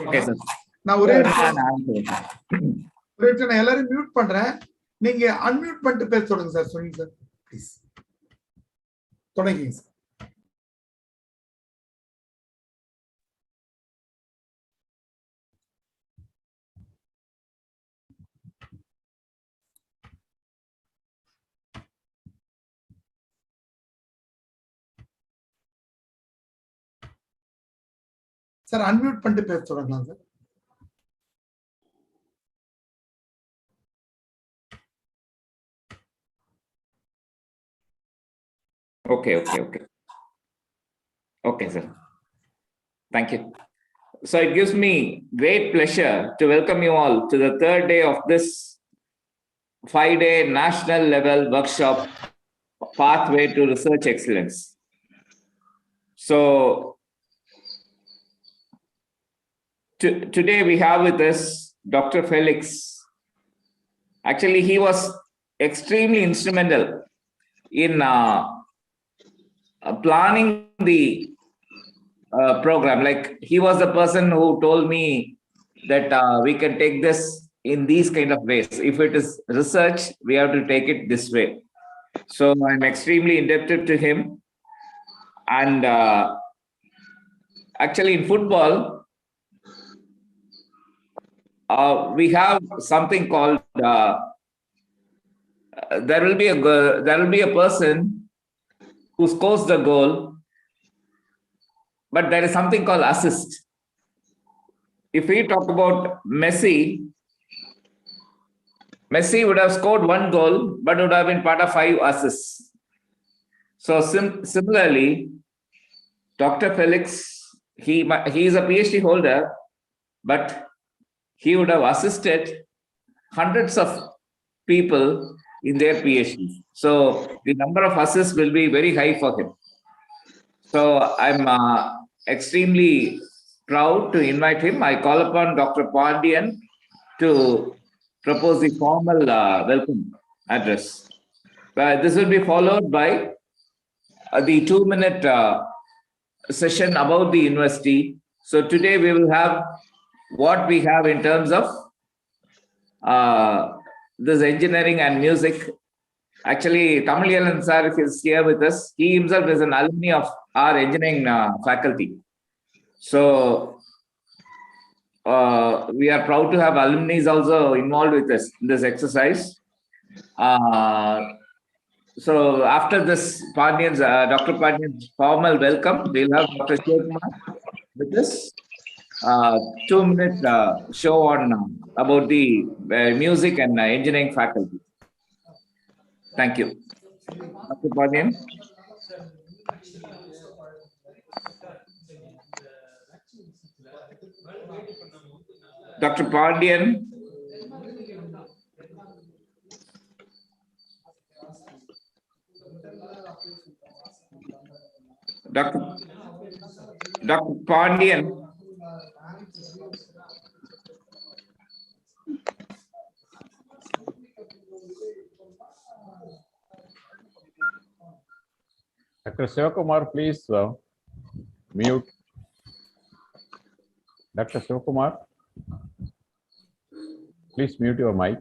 Okay, sir. நான் ஒரே நான் எல்லாரும் மியூட் பண்றேன். நீங்க அன்மியூட் பண்ணிட்டு பேச சொல்லுங்க சார். சொல்லுங்க சார் ப்ளீஸ். தொடங்குங்க சார். சார் அன்மியூட் பண்ணிட்டு பேச தொடங்கலாம் sir. Okay, sir. Thank you. So it gives me great pleasure to welcome you all to the third day of this 5-day national level workshop, Pathway to Research Excellence. So today we have with us Dr. Felix. Actually, he was extremely instrumental in planning the program. Like, he was the person who told me that we can take this in these kind of ways. If it is research, we have to take it this way. So I'm extremely indebted to him. And actually in football, we have something called there will be a person who scores the goal, but there is something called assist. If we talk about Messi would have scored 1 goal, but would have been part of 5 assists. So similarly, Dr. Felix, he is a PhD holder, but he would have assisted hundreds of people in their PhDs. So the number of assists will be very high for him. So I'm extremely proud to invite him. I call upon Dr. Pandian to propose the formal welcome address. This will be followed by the 2-minute session about the university. So today we will have what we have in terms of this engineering and music. Actually, Tamilalan sir is here with us. He himself is an alumni of our engineering faculty. So we are proud to have alumni also involved with us in this exercise. So after this Dr. Pandian's formal welcome, we'll have Dr. Shivakumar with us. 2-minute show on about the music and engineering faculty. Thank you. Dr. Pandian. Dr. Pandian. Dr. Pandian. Dr. Shivakumar, please mute. Dr. Shivakumar, please mute your mic.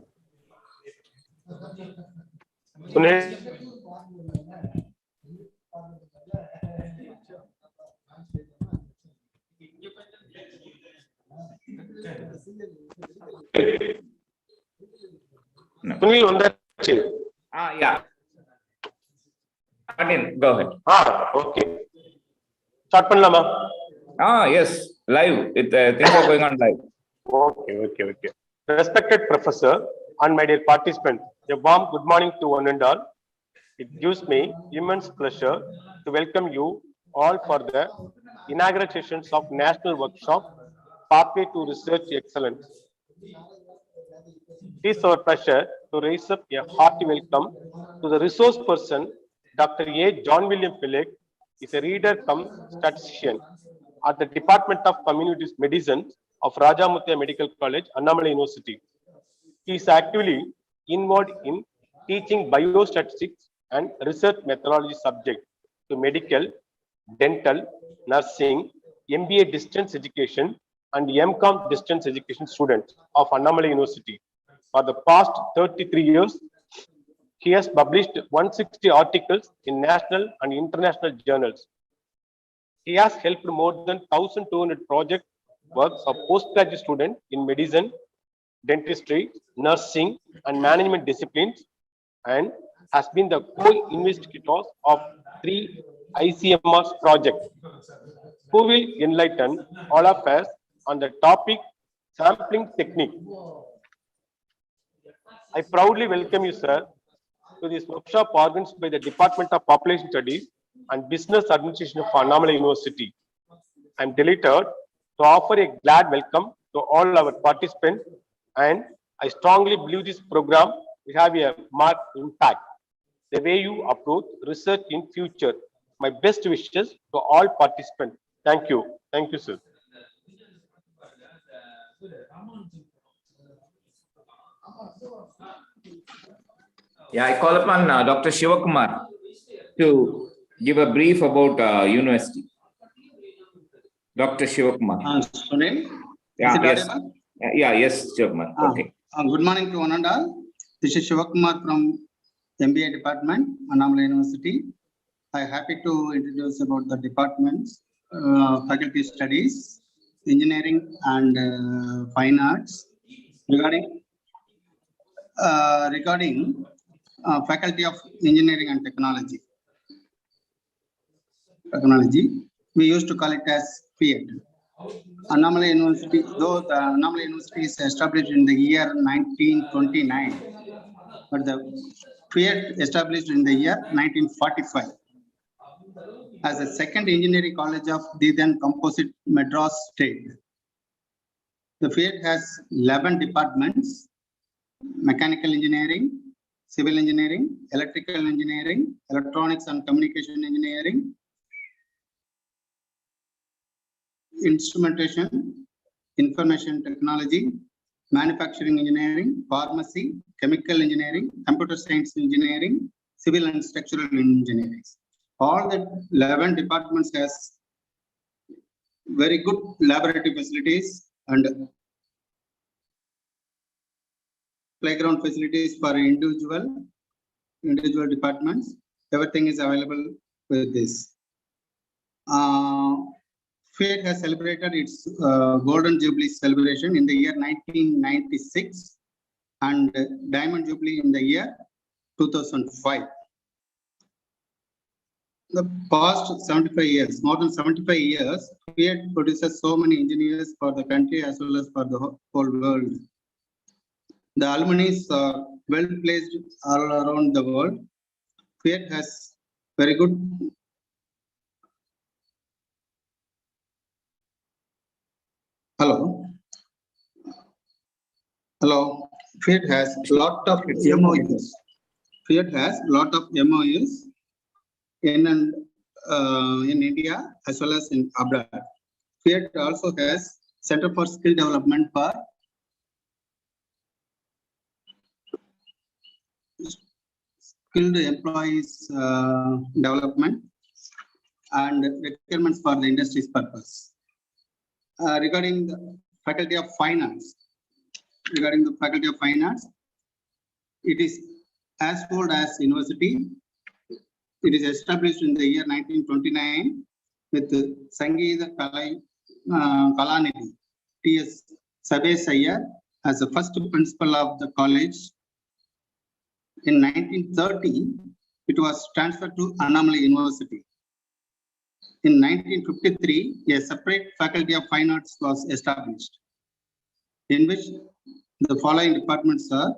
Yeah. Go ahead. Okay. Start panlama. Yes, live. Things are going on live. Okay. Respected professor and my dear participants, a warm good morning to one and all. It gives me immense pleasure to welcome you all for the inaugural sessions of National Workshop, Pathway to Research Excellence. It is our pleasure to raise up a hearty welcome to the resource person, Dr. A. John William Felix, is a reader cum statistician at the Department of Community Medicine of Rajamuthiya Medical College, Annamalai University. He is actively involved in teaching biostatistics and research methodology subject to medical, dental, nursing, MBA distance education, and MCOM distance education student of Annamalai University. For the past 33 years, he has published 160 articles in national and international journals. He has helped more than 1,200 project works of postgraduate students in medicine, dentistry, nursing, and management disciplines, and has been the co-investigator of 3 ICMR's projects, who will enlighten all of us on the topic sampling technique. I proudly welcome you, sir, to this workshop organized by the Department of Population Studies and Business Administration of Annamalai University. I am delighted to offer a glad welcome to all our participants, and I strongly believe this program will have a marked impact the way you approach research in future. My best wishes to all participants. Thank you. Thank you, sir. Yeah, I call upon Dr. Shivakumar to give a brief about university. Dr. Shivakumar. Sunil? Yeah, Is it yes. audible? Yeah, yes, Shivakumar. Okay. Good morning to one and all. This is Shivakumar from MBA department, Annamalai University. I am happy to introduce about the departments, faculty studies, engineering and fine arts. Regarding faculty of engineering and technology, we used to call it as FIET. Annamalai University, though the Annamalai University is established in the year 1929, but the FIET established in the year 1945 as a second engineering college of the then composite Madras state. The FIET has 11 departments: mechanical engineering, civil engineering, electrical engineering, electronics and communication engineering, instrumentation, information technology, manufacturing engineering, pharmacy, chemical engineering, computer science engineering, civil and structural engineering. All the 11 departments has very good laboratory facilities and playground facilities for individual departments. Everything is available with this. FIET has celebrated its Golden Jubilee celebration in the year 1996 and Diamond Jubilee in the year 2005. The past 75 years, more than 75 years, FIET produces so many engineers for the country as well as for the whole world. The alumni are well placed all around the world. FIET has very good FIET has lot of MOUs. FIET has lot of MOUs in India as well as in abroad. FIET also has Center for Skill Development for skilled employees development and requirements for the industry's purpose. Regarding the Faculty of Fine Arts, it is as old as university. It is established in the year 1929 with Sangeeta Kalanidhi T.S. Sabesh Iyer as the first principal of the college. In 1930, it was transferred to Annamalai University. In 1953, a separate Faculty of Fine Arts was established, in which the following departments are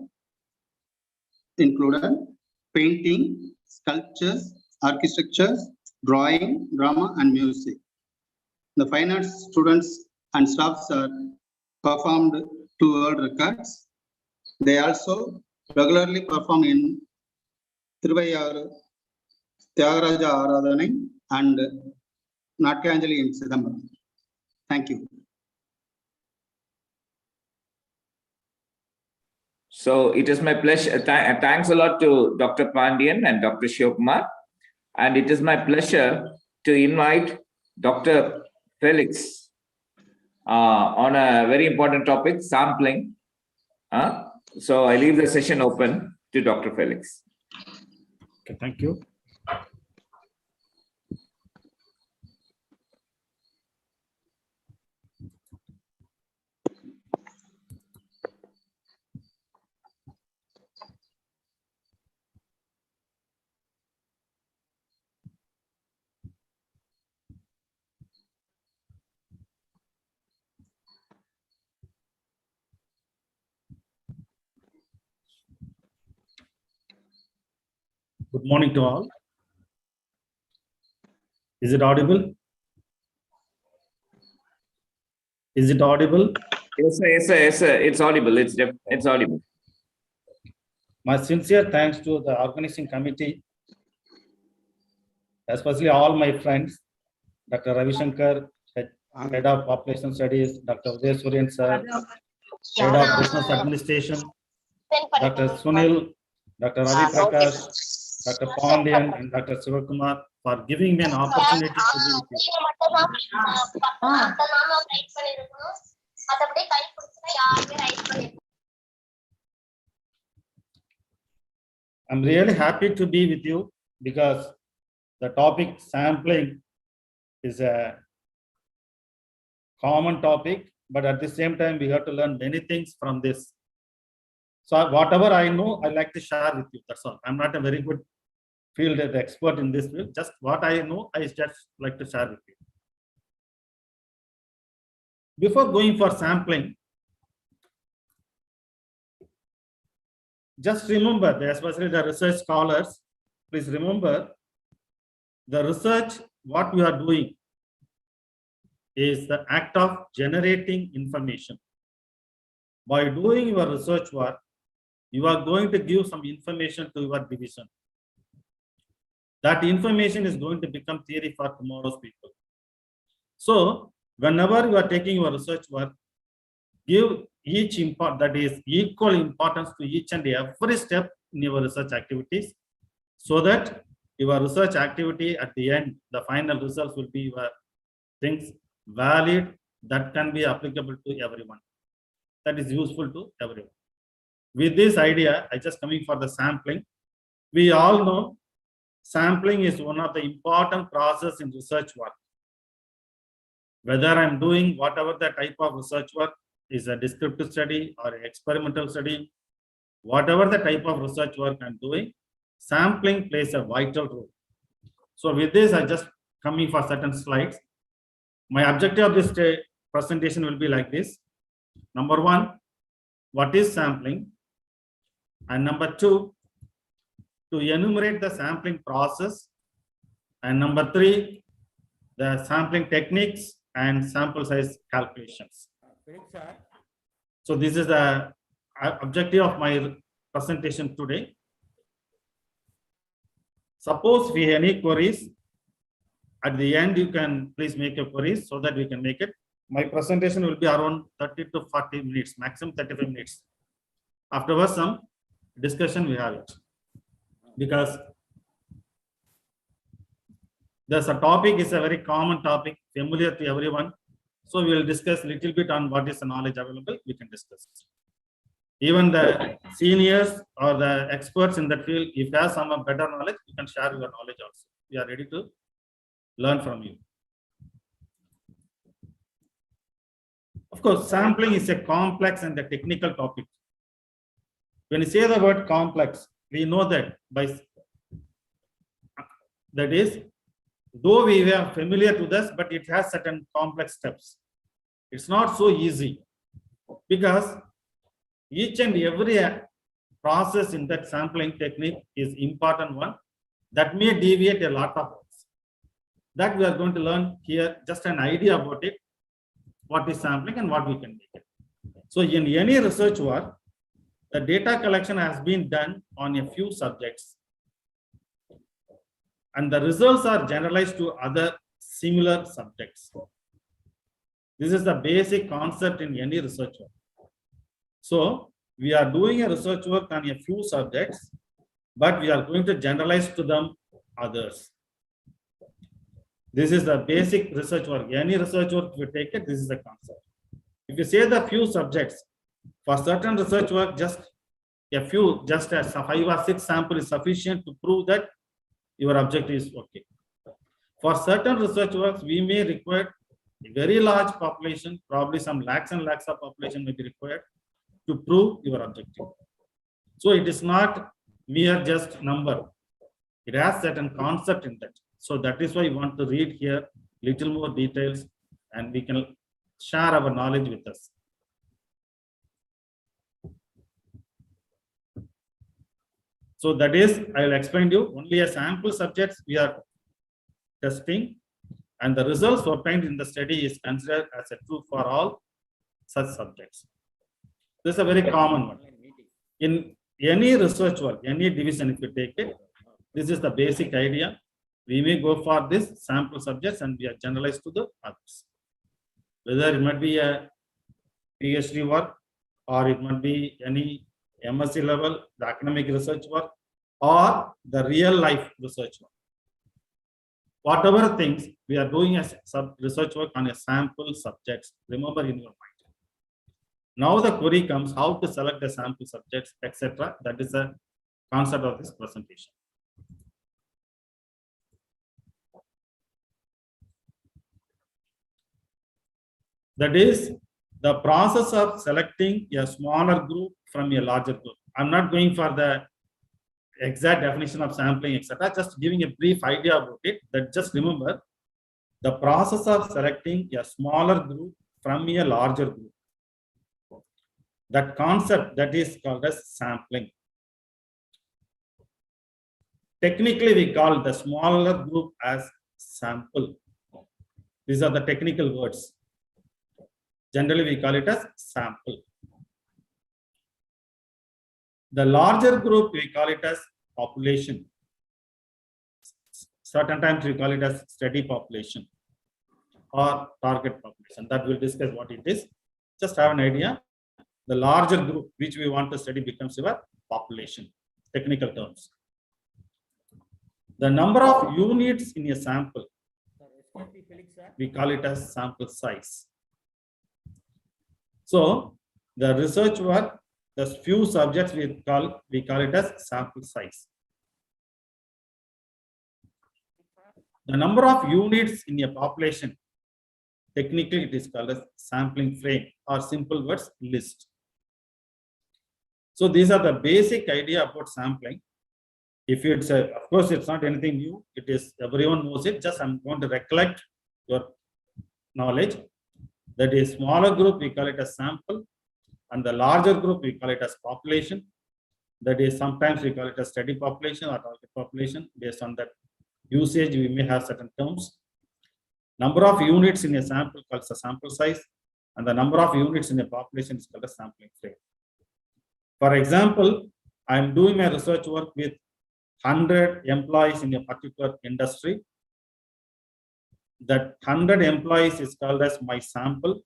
included: painting, sculptures, architecture, drawing, drama, and music. The fine arts students and staffs are performed 2 world records. They also regularly perform in Thiruvayyaru, Tyagaraja Aradhanai, and Natyanjali in Chidambaram. Thank you. So it is my pleasure. Thanks a lot to Dr. Pandian and Dr. Shivakumar. And it is my pleasure to invite Dr. Felix on a very important topic, sampling. So I leave the session open to Dr. Felix. Okay, thank you. Good morning to all. Is it audible? Is it audible? Yes, sir. Yes, sir. Yes, sir. It's audible. It's audible. My sincere thanks to the organizing committee, especially all my friends, Dr. Ravi Shankar, Head of Population Studies, Dr. Udhay Suryan sir, Head of Business Administration, Dr. Sunil, Dr. Ravi Prakash, Dr. Pondian, and Dr. Sivakumar for giving me an opportunity to be with you. I'm really happy to be with you because the topic sampling is a common topic, but at the same time, we have to learn many things from this. So whatever I know, I like to share with you. That's all. I'm not a very good field expert in this field. Just what I know, I just like to share with you. Before going for sampling, just remember, especially the research scholars, please remember the research, what we are doing is the act of generating information. By doing your research work, you are going to give some information to your division. That information is going to become theory for tomorrow's people. So whenever you are taking your research work, give each that is equal importance to each and every step in your research activities, so that your research activity at the end, the final results will be your things valid that can be applicable to everyone. That is useful to everyone. With this idea, I just coming for the sampling. We all know sampling is one of the important process in research work. Whether I'm doing whatever the type of research work is a descriptive study or an experimental study, whatever the type of research work I'm doing, sampling plays a vital role. So with this, I just coming for certain slides. My objective of this presentation will be like this. Number one, what is sampling? And number two, to enumerate the sampling process. And number three, the sampling techniques and sample size calculations. So this is the objective of my presentation today. Suppose we have any queries, at the end you can please make your queries so that we can make it. My presentation will be around 30 to 40 minutes, maximum 35 minutes. Afterwards, some discussion we have it. Because there's a topic is a very common topic, familiar to everyone. So we will discuss a little bit on what is the knowledge available, we can discuss. Even the seniors or the experts in that field, if you have some better knowledge, you can share your knowledge also. We are ready to learn from you. Of course, sampling is a complex and a technical topic. When you say the word complex, we know that that is, though we are familiar to this, but it has certain complex steps. It's not so easy because each and every process in that sampling technique is important one that may deviate a lot of us. That we are going to learn here, just an idea about it, what is sampling and what we can make it. So in any research work, the data collection has been done on a few subjects. And the results are generalized to other similar subjects. This is the basic concept in any research work. So we are doing a research work on a few subjects, but we are going to generalize to them others. This is the basic research work. Any research work you take it, this is the concept. If you say the few subjects, for certain research work, just a few, just as 5 or 6 sample is sufficient to prove that your objective is okay. For certain research works, we may require a very large population, probably some lakhs and lakhs of population may be required to prove your objective. So it is not mere just number. It has certain concept in that. So that is why we want to read here little more details and we can share our knowledge with us. So that is, I will explain to you only a sample subjects we are testing, and the results obtained in the study is considered as a true for all such subjects. This is a very common one. In any research work, any division, if you take it, this is the basic idea. We may go for this sample subjects and we are generalized to the others. Whether it might be a PhD work or it might be any MSc level, the academic research work, or the real life research work. Whatever things we are doing as research work on a sample subjects, remember in your mind. Now the query comes how to select the sample subjects, etc. That is the concept of this presentation. That is the process of selecting a smaller group from a larger group. I'm not going for the exact definition of sampling, etc. Just giving a brief idea about it. That just remember the process of selecting a smaller group from a larger group. That concept that is called as sampling. Technically, we call the smaller group as sample. These are the technical words. Generally, we call it as sample. The larger group, we call it as population. Certain times we call it as study population or target population. That we'll discuss what it is. Just have an idea. The larger group which we want to study becomes your population, technical terms. The number of units in a sample, we call it as sample size. So the research work, the few subjects we call it as sample size. The number of units in a population, technically it is called as sampling frame or simple words list. So these are the basic idea about sampling. If it's of course it's not anything new, it is everyone knows it. Just I'm going to recollect your knowledge. That is smaller group we call it as sample, and the larger group we call it as population. That is sometimes we call it as study population or target population. Based on that usage, we may have certain terms. Number of units in a sample called the sample size, and the number of units in a population is called a sampling frame. For example, I am doing my research work with 100 employees in a particular industry. That 100 employees is called as my sample.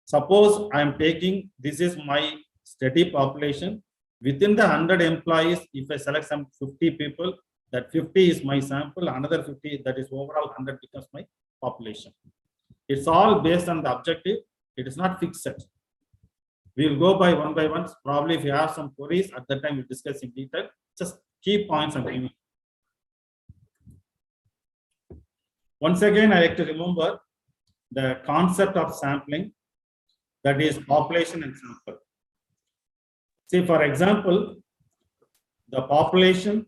Suppose I am taking, this is my study population. Within the 100 employees, if I select some 50 people, that 50 is my sample, another 50, that is overall 100 becomes my population. It's all based on the objective. It is not fixed. We'll go by one. Probably if you have some queries, at that time we'll discuss in detail. Just key points I'm giving. Once again, I like to remember the concept of sampling, that is population and sample. See, for example, the population,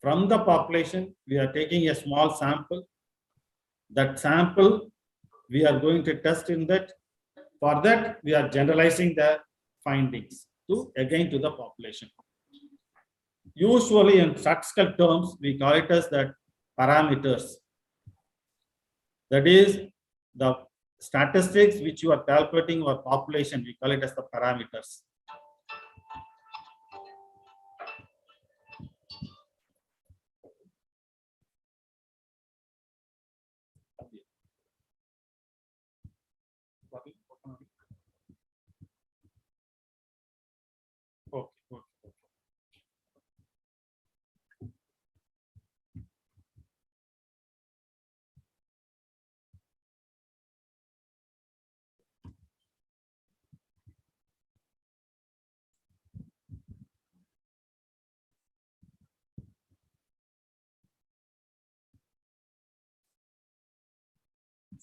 from the population, we are taking a small sample. That sample, we are going to test in that. For that, we are generalizing the findings to again to the population. Usually in statistical terms, we call it as that parameters. That is the statistics which you are calculating or population, we call it as the parameters. Okay.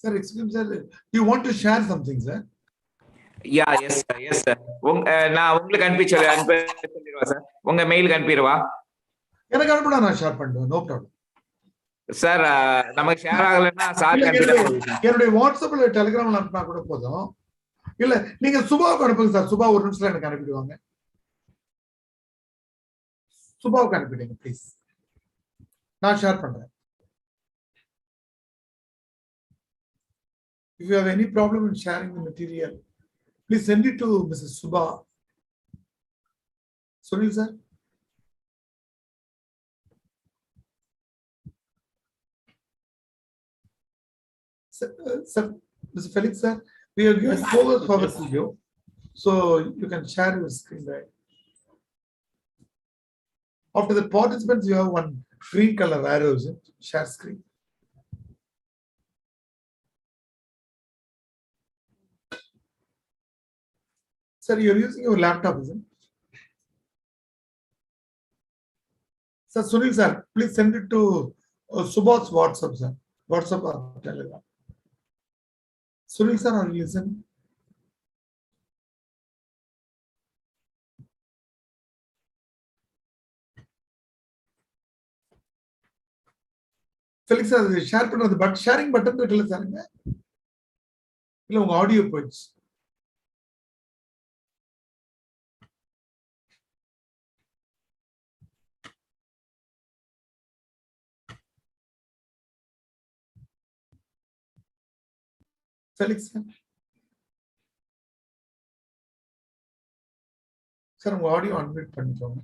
Sir, excuse me, sir. You want to share something, sir? Yeah, yes, sir. Yes, sir. நான் உங்களுக்கு அனுப்பிடுவா sir. உங்க மெயிலுக்கு அனுப்பிடுவா. எனக்கு அனுப்பினா நான் share பண்ணுவேன். No problem. Sir நமக்கு share ஆகலைன்னா சார் என்னுடைய வாட்ஸ்அப்ல டெலிகிராம்ல அனுப்பினா கூட போதும். இல்ல நீங்க சுபாவுக்கு அனுப்புங்க சார். சுபா ஒரு நிமிஷத்துல எனக்கு அனுப்பிடுவாங்க. சுபாவுக்கு அனுப்பிடுங்க ப்ளீஸ். நான் ஷேர் பண்றேன். If you have any problem in sharing the material, please send it to Mrs. Subha. Sunil sir. Sir, Mr. Felix sir, we have given focus forward to you, so you can share your screen right. After the participants, you have one green color arrows in share screen. Sir, you're using your laptop, isn't it? Sir, Sunil sir, please send it to Subha's WhatsApp, sir. WhatsApp or Telegram. Sunil sir, are you listening? Felix sir, share பண்றது but sharing button இருக்குல்ல சாருங்க, இல்ல உங்க audio போயிடுச்சு. Felix sir உங்க audio unmute பண்ணிக்கோங்க.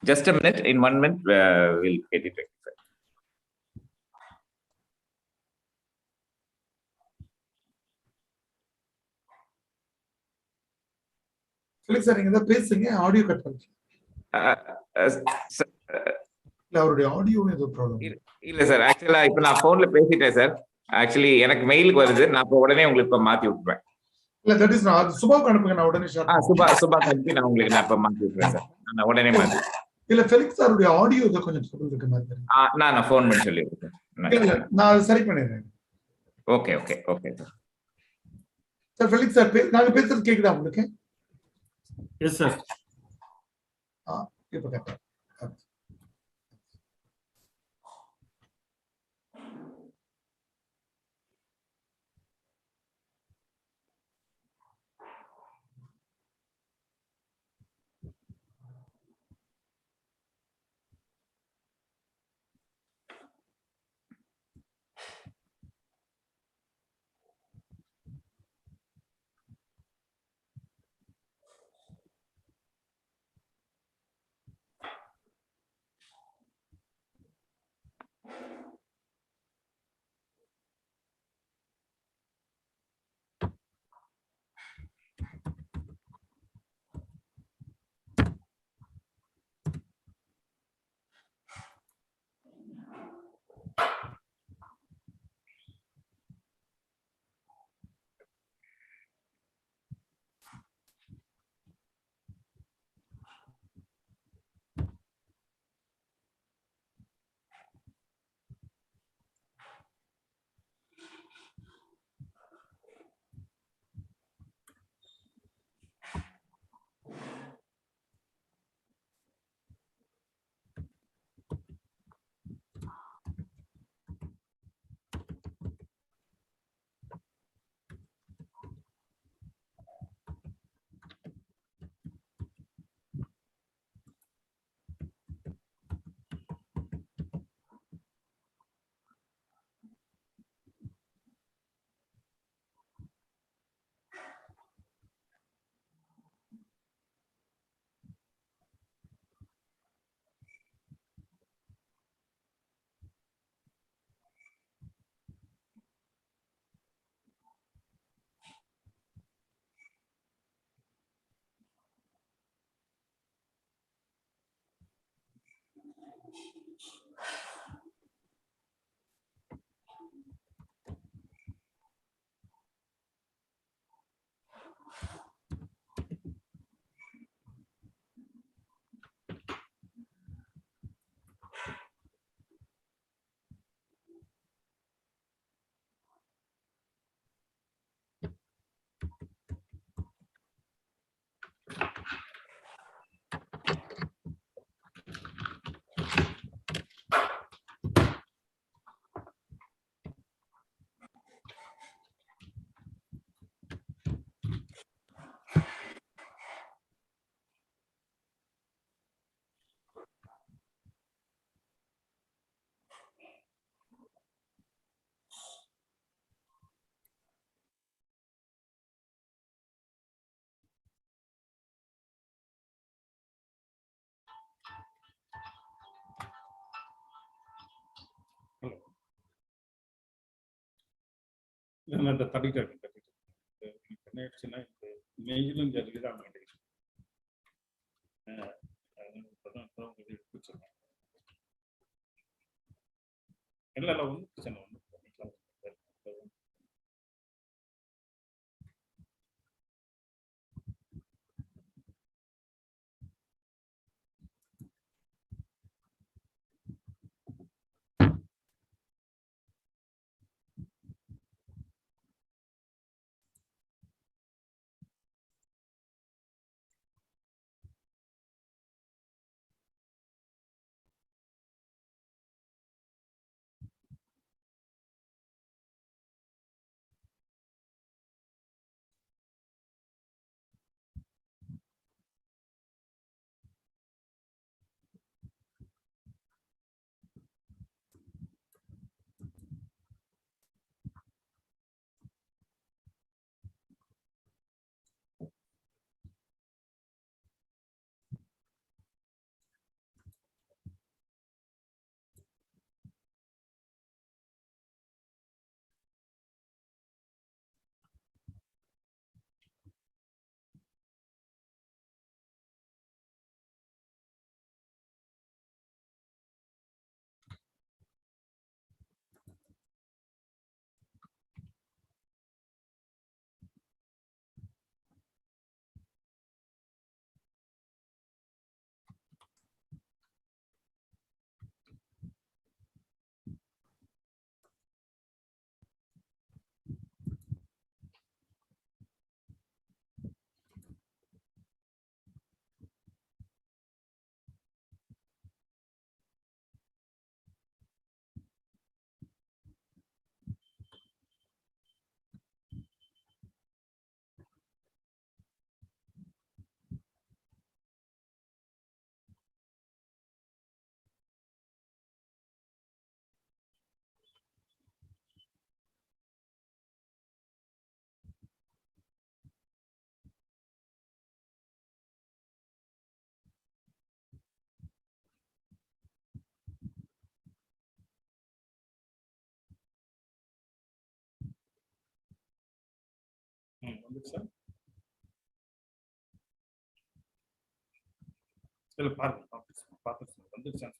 Just a minute. In 1 minute, we'll get it rectified. Felix sir நீங்க தான் பேசுங்க, ஆடியோ கட் பண்ணுங்க. இல்ல அவருடைய ஆடியோ ஏதோ ப்ராப்ளம். இல்ல சார், ஆக்சுவலா இப்ப நான் போன்ல பேசிட்டேன் சார். ஆக்சுவலி எனக்கு மெயிலுக்கு வருது, நான் இப்ப உடனே உங்களுக்கு இப்ப மாத்தி விட்டுறேன். இல்ல தட் இஸ் நான் சுபாவுக்கு அனுப்புங்க, நான் உடனே ஷேர். சுபா கம்பி நான் உங்களுக்கு நான் இப்ப மாத்தி விட்டுறேன் சார். நான் உடனே மாத்தி. இல்ல ஃபெலிக்ஸ் சாருடைய ஆடியோ ஏதோ கொஞ்சம் ட்ரபிள் இருக்க மாதிரி இருக்கு. நான் ஃபோன் பண்ணி சொல்லிடுறேன். இல்ல நான் அதை சரி பண்ணிடுறேன். Okay okay okay sir. Sir Felix sir நாங்க பேசுறது கேக்குதா உங்களுக்கு? Yes sir. இப்ப கரெக்டா. அந்த தட்டிட்டு என்ன ஆயிடுச்சுன்னா மெயிலும் ஜல்லிதான் மாட்டேங்குது. இல்ல ஒன்றும் பிரச்சனை ஒன்றும் பண்ணிக்கலாம். வந்துச்சு சார். இல்ல பாருங்க பார்த்து வந்துருச்சா?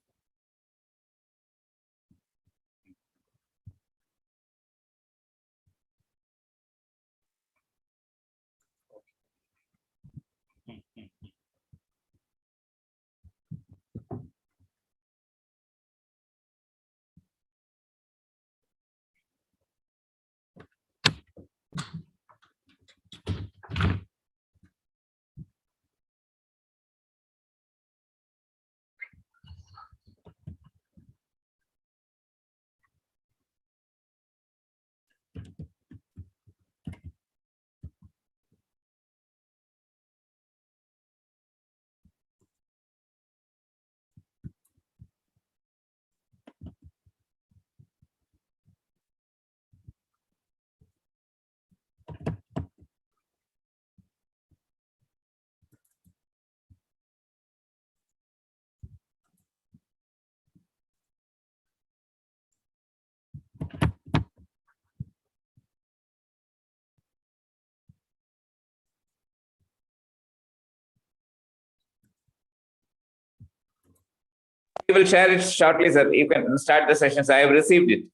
will share it shortly, sir. You can start the sessions. I have received it.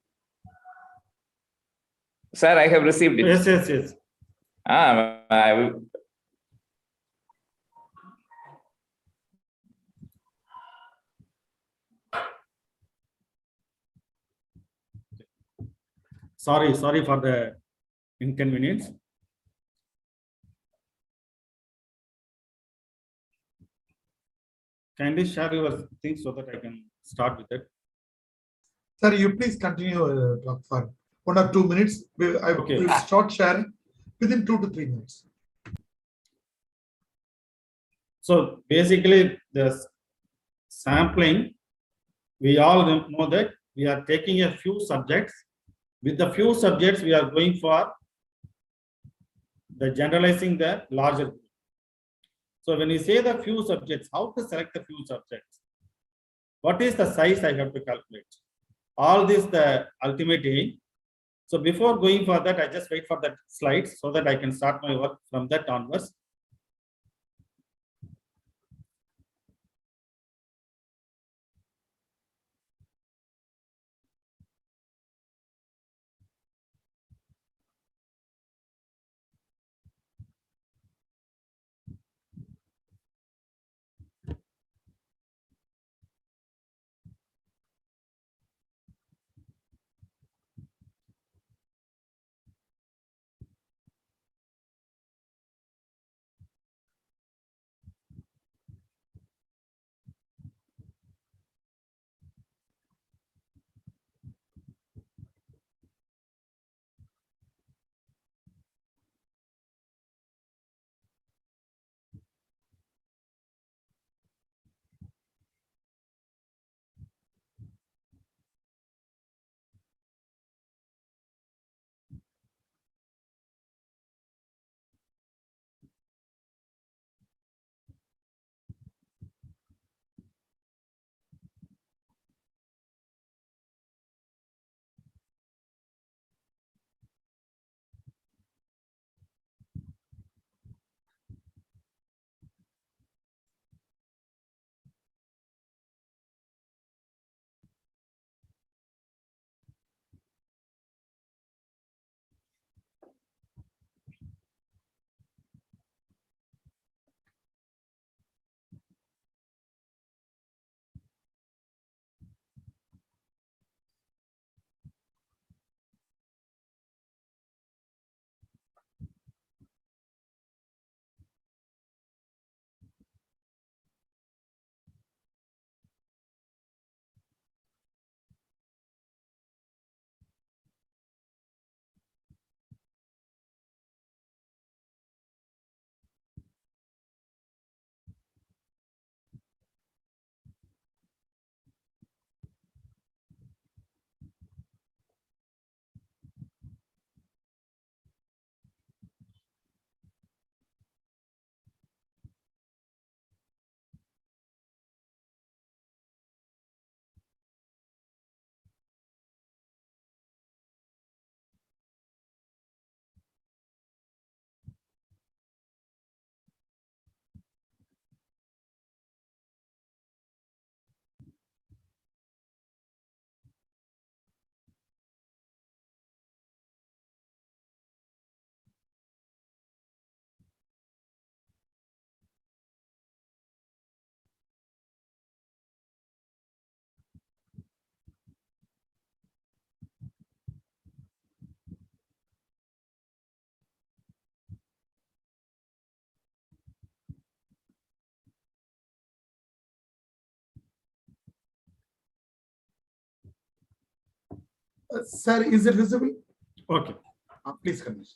Sir, I have received it. Yes. I will. Sorry for the inconvenience. Kindly share your things so that I can start with it. Sir, you please continue talk for 1 or 2 minutes. I Okay. will start sharing within 2 to 3 minutes. So basically, the sampling, we all know that we are taking a few subjects. With the few subjects, we are going for the generalizing the larger group. So when you say the few subjects, how to select the few subjects? What is the size I have to calculate? All this the ultimate aim. So before going for that, I just wait for that slides so that I can start my work from that onwards. Sir, is it visible? Okay. Please continue.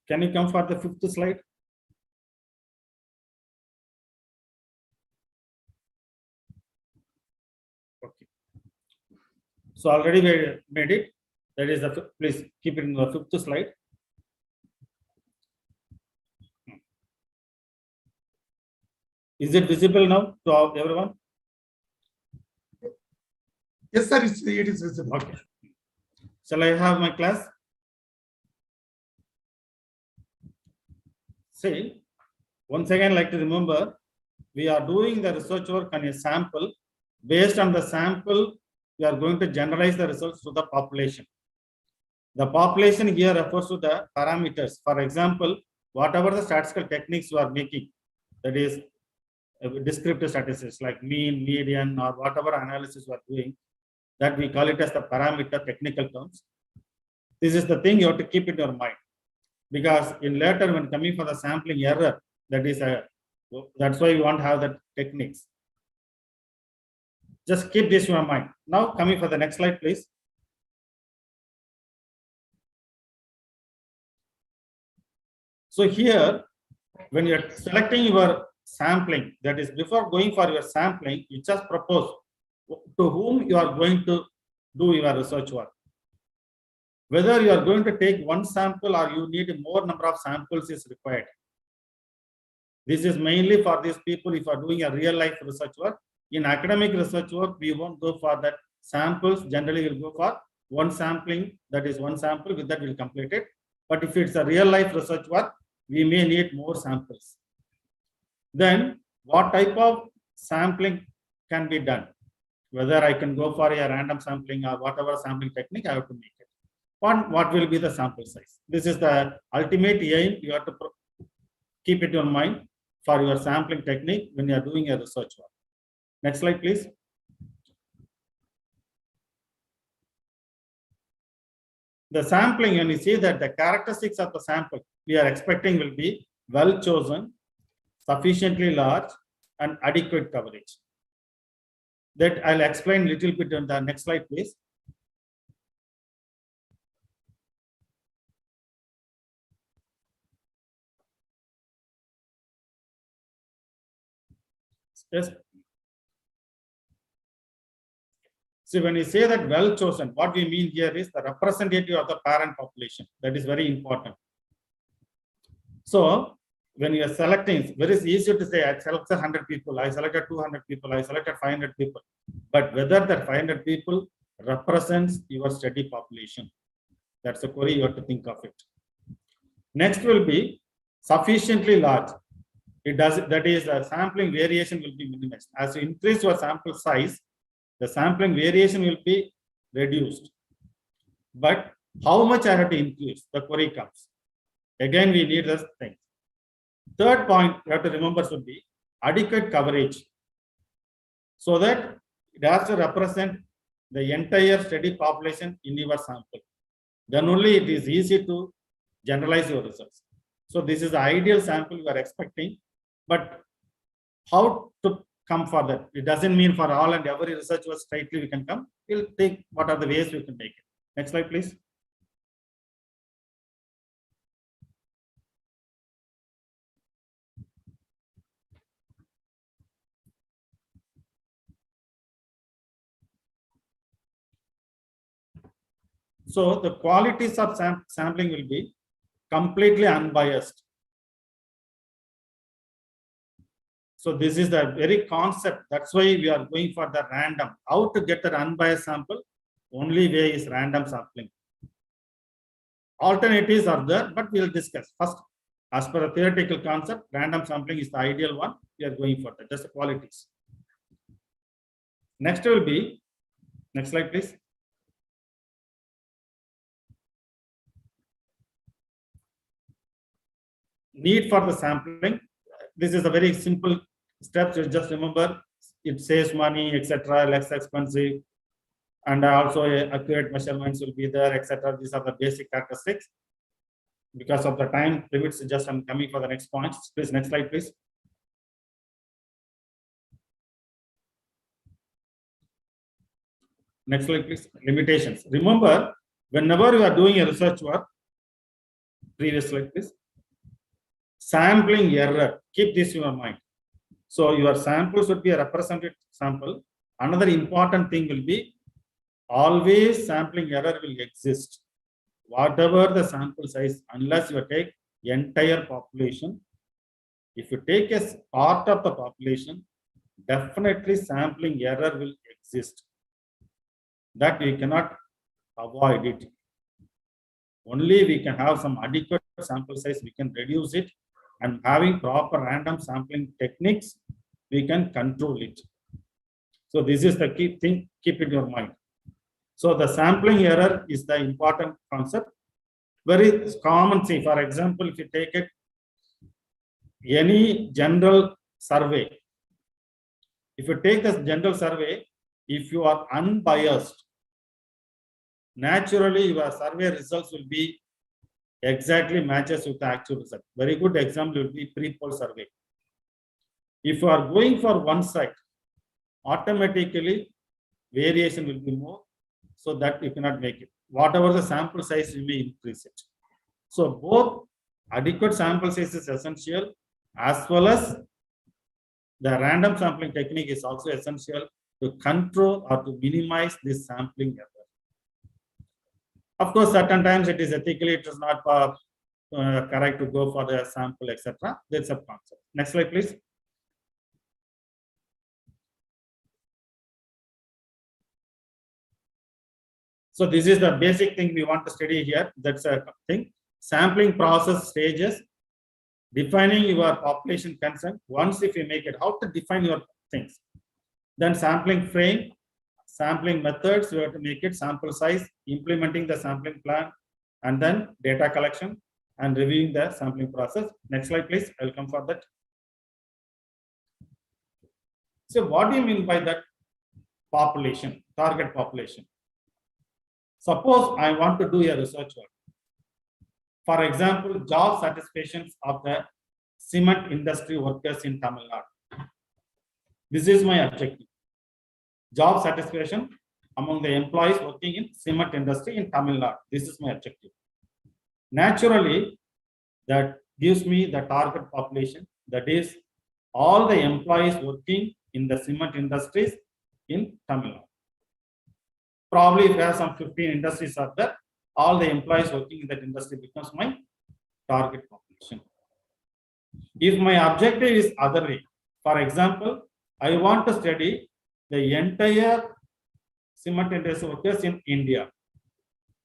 Can you come for the 5th slide? Okay. So already we made it. That is the, please keep it in the 5th slide. Is it visible now to everyone? Yes, sir, it is visible. Okay. Shall I have my class? See, once again, like to remember, we are doing the research work on a sample. Based on the sample, we are going to generalize the results to the population. The population here refers to the parameters. For example, whatever the statistical techniques you are making, that is descriptive statistics like mean, median, or whatever analysis you are doing, that we call it as the parameter technical terms. This is the thing you have to keep in your mind, because in later when coming for the sampling error, that's why you want to have the techniques. Just keep this in your mind. Now coming for the next slide, please. So here, when you're selecting your sampling, that is before going for your sampling, you just propose to whom you are going to do your research work. Whether you are going to take one sample or you need more number of samples is required. This is mainly for these people if you are doing a real life research work. In academic research work, we won't go for that samples. Generally, we'll go for one sampling, that is one sample, with that we'll complete it. But if it's a real life research work, we may need more samples. Then what type of sampling can be done? Whether I can go for a random sampling or whatever sampling technique, I have to make it. What will be the sample size? This is the ultimate aim. You have to keep it in mind for your sampling technique when you are doing a research work. Next slide, please. The sampling, when you see that the characteristics of the sample we are expecting will be well chosen, sufficiently large, and adequate coverage. That I'll explain a little bit on the next slide, please. Yes. So when you say that well chosen, what we mean here is the representative of the parent population. That is very important. So when you are selecting, it's very easy to say, I selected 100 people, I selected 200 people, I selected 500 people. But whether that 500 people represents your study population, that's a query you have to think of it. Next will be sufficiently large. It does, that is, the sampling variation will be minimized. As you increase your sample size, the sampling variation will be reduced. But how much I have to increase? The query comes. Again, we need this thing. Third point you have to remember should be adequate coverage, so that it has to represent the entire study population in your sample. Then only it is easy to generalize your results. So this is the ideal sample you are expecting, but how to come for that? It doesn't mean for all and every research was straightly we can come. We'll take what are the ways we can make it. Next slide, please. So the qualities of sampling will be completely unbiased. So this is the very concept. That's why we are going for the random. How to get an unbiased sample? Only way is random sampling. Alternatives are there, but we'll discuss. First, as per the theoretical concept, random sampling is the ideal one. We are going for that. Just the qualities. Next will be, next slide, please. Need for the sampling. This is a very simple steps. You just remember it saves money, etc., less expensive, and also accurate measurements will be there, etc. These are the basic characteristics. Because of the time limits, just I'm coming for the next points. Please, next slide, please. Next slide, please. Limitations. Remember, whenever you are doing a research work, previous slide, please. Sampling error, keep this in your mind. So your sample should be a representative sample. Another important thing will be always sampling error will exist. Whatever the sample size, unless you take entire population, if you take a part of the population, definitely sampling error will exist. That we cannot avoid it. Only we can have some adequate sample size, we can reduce it. and having proper random sampling techniques, we can control it. So this is the key thing, keep in your mind. So the sampling error is the important concept. Very common, see, for example, if you take it, any general survey, if you take this general survey, if you are unbiased, naturally your survey results will be exactly matches with the actual result. Very good example will be pre-poll survey. If you are going for one side, automatically variation will be more, so that you cannot make it. Whatever the sample size, you may increase it. So both adequate sample size is essential, as well as the random sampling technique is also essential to control or to minimize this sampling error. Of course, certain times it is ethically, it is not correct to go for the sample, etc. That's a concept. Next slide, please. So this is the basic thing we want to study here. That's a thing. Sampling process stages, defining your population consent. Once if you make it, how to define your things. Then sampling frame, sampling methods, you have to make it, sample size, implementing the sampling plan, and then data collection and reviewing the sampling process. Next slide, please. I'll come for that. So what do you mean by that population, target population? Suppose I want to do a research work. For example, job satisfactions of the cement industry workers in Tamil Nadu. This is my objective. Job satisfaction among the employees working in cement industry in Tamil Nadu. This is my objective. Naturally, that gives me the target population, that is all the employees working in the cement industries in Tamil Nadu. Probably if I have some 15 industries are there, all the employees working in that industry becomes my target population. If my objective is other way, for example, I want to study the entire cement industry workers in India,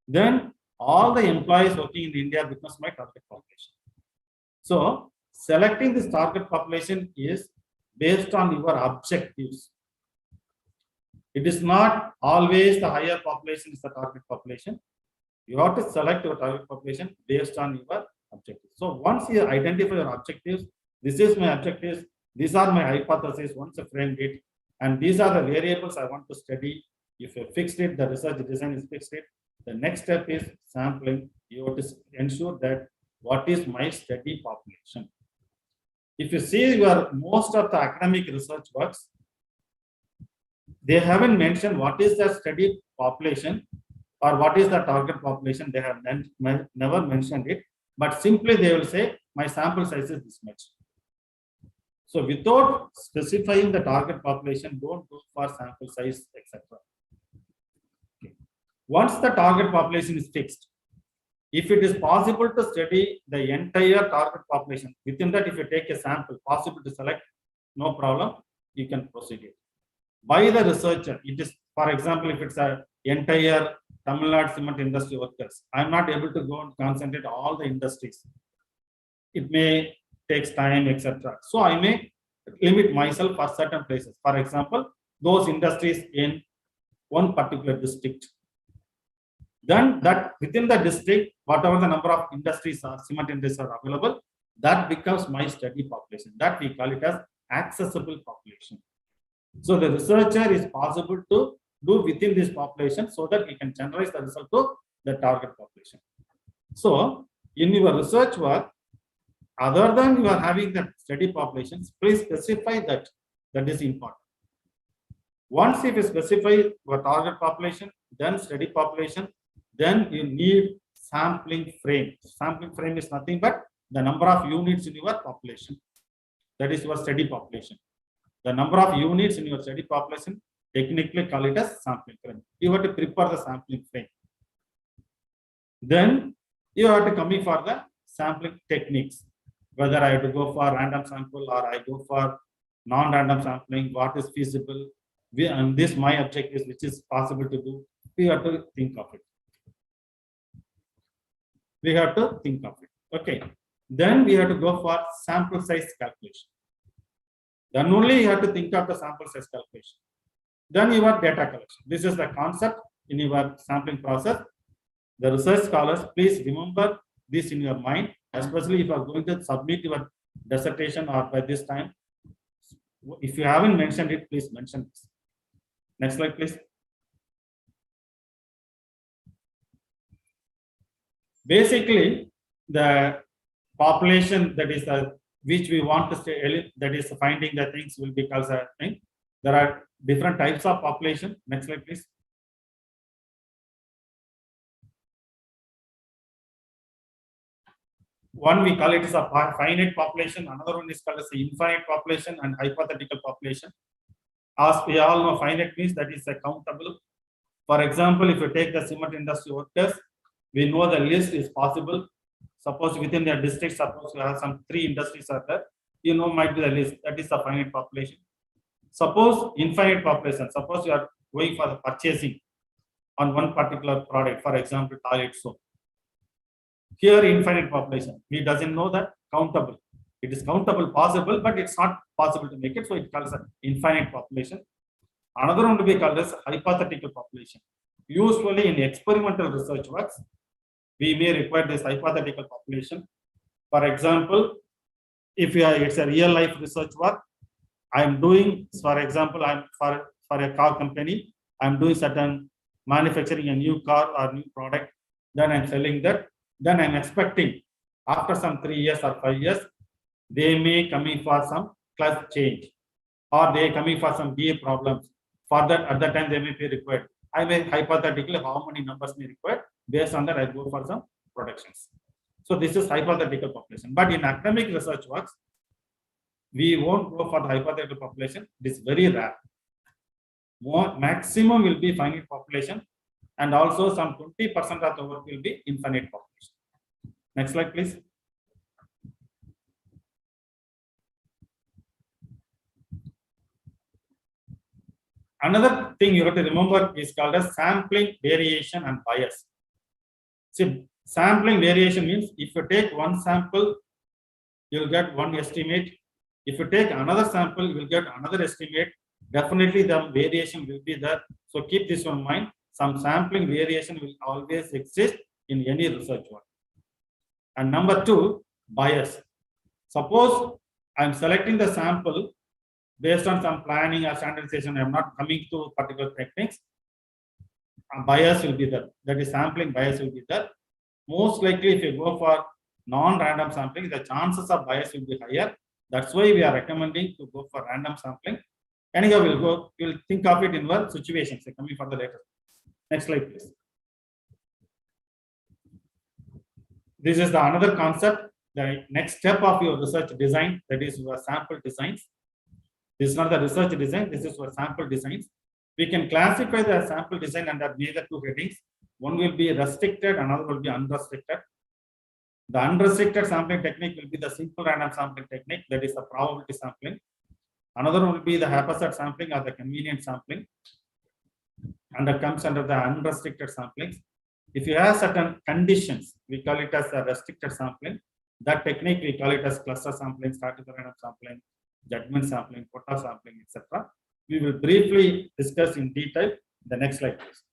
then all the employees working in India becomes my target population. So selecting this target population is based on your objectives. It is not always the higher population is the target population. You have to select your target population based on your objectives. So once you identify your objectives, this is my objectives, these are my hypotheses, once you framed it, and these are the variables I want to study. If you fixed it, the research design is fixed it. The next step is sampling. You have to ensure that what is my study population. If you see your most of the academic research works, they haven't mentioned what is the study population or what is the target population. They have never mentioned it, but simply they will say my sample size is this much. So without specifying the target population, don't go for sample size, etc. Okay. Once the target population is fixed, if it is possible to study the entire target population, within that if you take a sample, possible to select, no problem, you can proceed it. By the researcher, it is, for example, if it's an entire Tamil Nadu cement industry workers, I'm not able to go and concentrate all the industries. It may take time, etc. So I may limit myself for certain places. For example, those industries in one particular district. Then that within the district, whatever the number of industries or cement industries are available, that becomes my study population. That we call it as accessible population. So the researcher is possible to do within this population so that we can generalize the result to the target population. So in your research work, other than you are having the study populations, please specify that. That is important. Once if you specify your target population, then study population, then you need sampling frame. Sampling frame is nothing but the number of units in your population. That is your study population. The number of units in your study population, technically call it as sampling frame. You have to prepare the sampling frame. Then you have to come in for the sampling techniques. Whether I have to go for random sample or I go for non-random sampling, what is feasible, and this my objectives, which is possible to do, we have to think of it. We have to think of it. Okay. Then we have to go for sample size calculation. Then only you have to think of the sample size calculation. Then your data collection. This is the concept in your sampling process. The research scholars, please remember this in your mind, especially if you are going to submit your dissertation or by this time. If you haven't mentioned it, please mention this. Next slide, please. Basically, the population that is which we want to say, that is finding the things will be called a thing. There are different types of population. Next slide, please. One we call it is a finite population, another one is called as the infinite population and hypothetical population. As we all know, finite means that is countable. For example, if you take the cement industry workers, we know the list is possible. Suppose within the district, suppose you have some 3 industries are there, you know might be the list, that is the finite population. Suppose infinite population, suppose you are going for the purchasing on one particular product, for example, toilet soap. Here infinite population, he doesn't know that countable. It is countable possible, but it's not possible to make it, so it calls an infinite population. Another one to be called as hypothetical population. Usually in experimental research works, we may require this hypothetical population. For example, if it's a real life research work, I'm doing, for example, I'm for a car company, I'm doing certain manufacturing a new car or new product, then I'm selling that. Then I'm expecting after some 3 years or 5 years, they may coming for some class change, or they coming for some DA problems. For that, at that time, they may be required. I may hypothetically how many numbers may required. Based on that, I go for some productions. So this is hypothetical population. But in academic research works, we won't go for the hypothetical population. It is very rare. Maximum will be finite population, and also some 20% of the work will be infinite population. Next slide, please. Another thing you have to remember is called as sampling variation and bias. See, sampling variation means if you take one sample, you'll get one estimate. If you take another sample, you will get another estimate. Definitely the variation will be there. So keep this in mind. Some sampling variation will always exist in any research work. And number 2, bias. Suppose I'm selecting the sample based on some planning or standardization, I'm not coming to particular techniques. A bias will be there. That is sampling bias will be there. Most likely, if you go for non-random sampling, the chances of bias will be higher. That's why we are recommending to go for random sampling. Anyhow, we'll think of it in one situation. So coming for the later. Next slide, please. This is the another concept. The next step of your research design, that is your sample designs. This is not the research design. This is your sample designs. We can classify the sample design under major 2 headings. One will be restricted, another will be unrestricted. The unrestricted sampling technique will be the simple random sampling technique, that is the probability sampling. Another one will be the haphazard sampling or the convenient sampling, and that comes under the unrestricted sampling. If you have certain conditions, we call it as a restricted sampling. That technique we call it as cluster sampling, stratified random sampling, judgment sampling, quota sampling, etc. We will briefly discuss in detail. The next slide, please.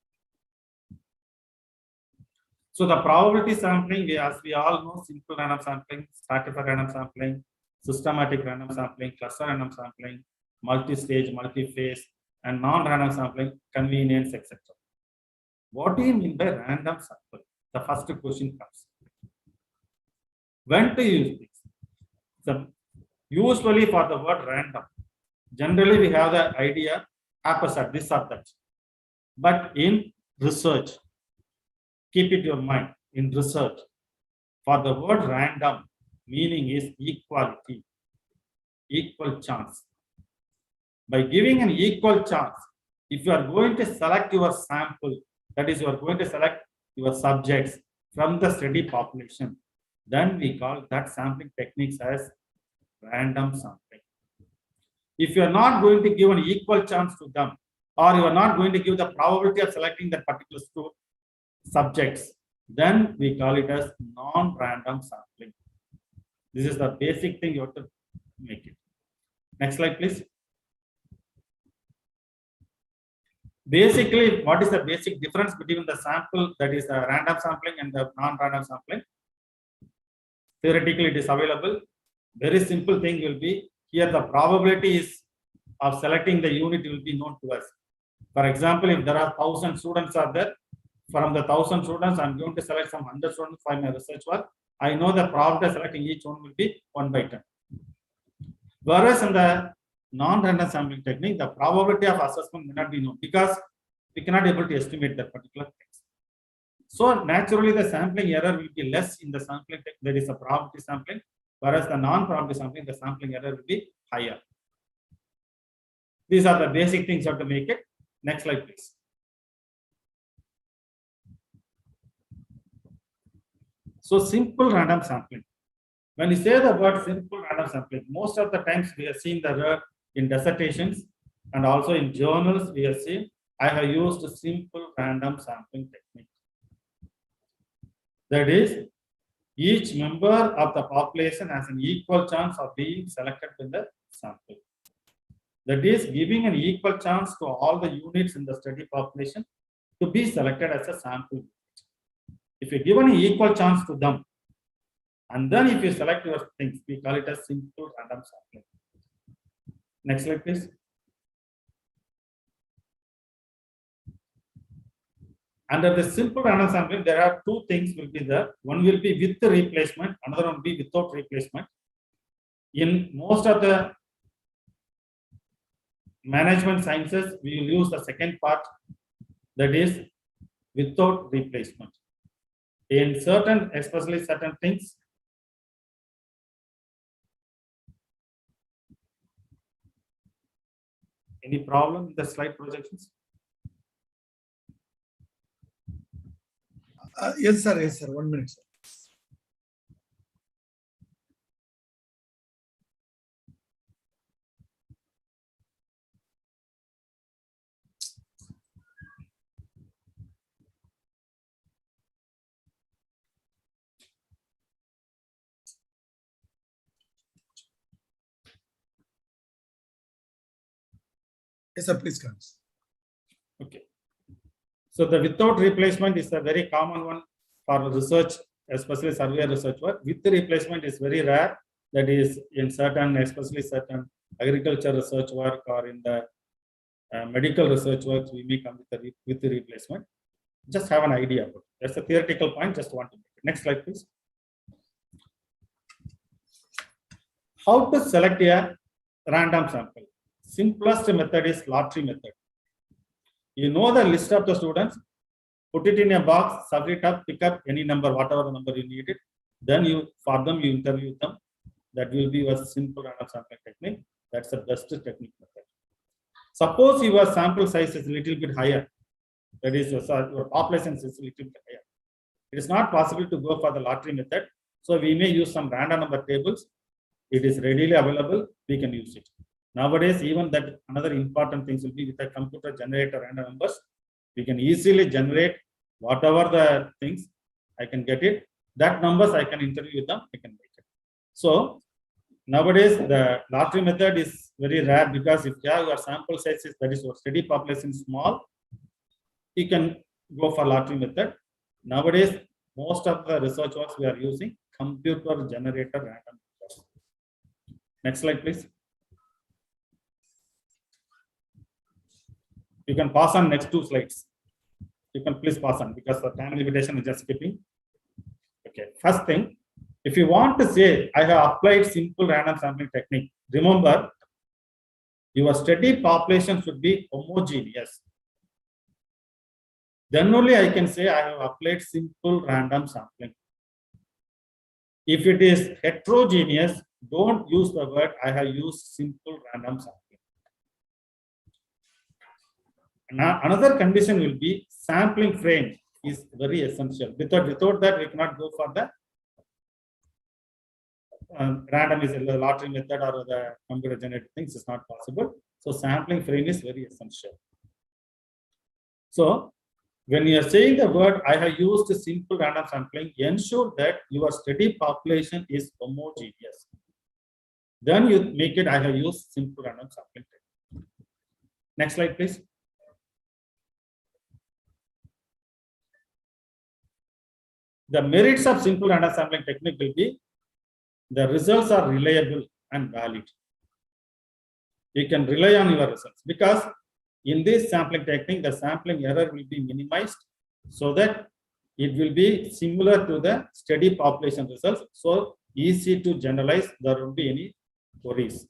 So the probability sampling, as we all know, simple random sampling, stratified random sampling, systematic random sampling, cluster random sampling, multi-stage, multi-phase, and non-random sampling, convenience, etc. What do you mean by random sample? The first question comes. When to use this? So usually for the word random, generally we have the idea haphazard, this or that. But in research, keep it in your mind, in research, for the word random, meaning is equality, equal chance. By giving an equal chance, if you are going to select your sample, that is, you are going to select your subjects from the study population, then we call that sampling techniques as random sampling. If you are not going to give an equal chance to them, or you are not going to give the probability of selecting that particular subjects, then we call it as non-random sampling. This is the basic thing you have to make it. Next slide, please. Basically, what is the basic difference between the sample, that is the random sampling, and the non-random sampling? Theoretically, it is available. Very simple thing will be here, the probability is of selecting the unit will be known to us. For example, if there are 1,000 students are there, from the 1,000 students, I'm going to select some 100 students for my research work. I know the probability of selecting each one will be 1/10. Whereas in the non-random sampling technique, the probability of assessment may not be known because we cannot able to estimate that particular thing. So naturally, the sampling error will be less in the sampling technique, that is a probability sampling, whereas the non-probability sampling, the sampling error will be higher. These are the basic things you have to make it. Next slide, please. So simple random sampling. When you say the word simple random sampling, most of the times we have seen the word in dissertations and also in journals, we have seen I have used a simple random sampling technique. That is, each member of the population has an equal chance of being selected in the sample. That is, giving an equal chance to all the units in the study population to be selected as a sample. If you give an equal chance to them, and then if you select your things, we call it a simple random sampling. Next slide, please. Under the simple random sampling, there are two things will be there. One will be with the replacement, another one will be without replacement. In most of the management sciences, we will use the second part, that is without replacement. In certain, especially certain things, any problem with the slide projections? Yes, sir. Yes, sir. 1 minute, sir. Yes, sir. Please come. Okay. So the without replacement is a very common one for research, especially survey research work. With the replacement is very rare. That is in certain, especially certain agriculture research work or in the medical research work, we may come with the replacement. Just have an idea about it. That's a theoretical point. Just want to make it. Next slide, please. How to select a random sample? Simplest method is lottery method. You know the list of the students, put it in a box, sub it up, pick up any number, whatever the number you need it. Then you, for them, you interview them. That will be a simple random sampling technique. That's the best technique method. Suppose your sample size is a little bit higher. That is, your population is a little bit higher. It is not possible to go for the lottery method. So we may use some random number tables. It is readily available. We can use it. Nowadays, even that another important things will be with a computer generator random numbers. We can easily generate whatever the things I can get it. That numbers I can interview them. I can make it. So nowadays the lottery method is very rare because if you have your sample sizes, that is your study population small, you can go for lottery method. Nowadays, most of the research works we are using computer generator random numbers. Next slide, please. You can pass on next 2 slides. You can please pass on because the time limitation is just skipping. Okay, first thing, if you want to say I have applied simple random sampling technique, remember your study population should be homogeneous. Then only I can say I have applied simple random sampling. If it is heterogeneous, don't use the word I have used simple random sampling. Now, another condition will be sampling frame is very essential. Without that, we cannot go for the random is a lottery method or the computer generated things is not possible. So sampling frame is very essential. So When you are saying the word, I have used simple random sampling, ensure that your study population is homogeneous. Then you make it, I have used simple random sampling technique. Next slide, please. The merits of simple random sampling technique will be the results are reliable and valid. You can rely on your results because in this sampling technique, the sampling error will be minimized so that it will be similar to the study population results. So easy to generalize, there won't be any worries.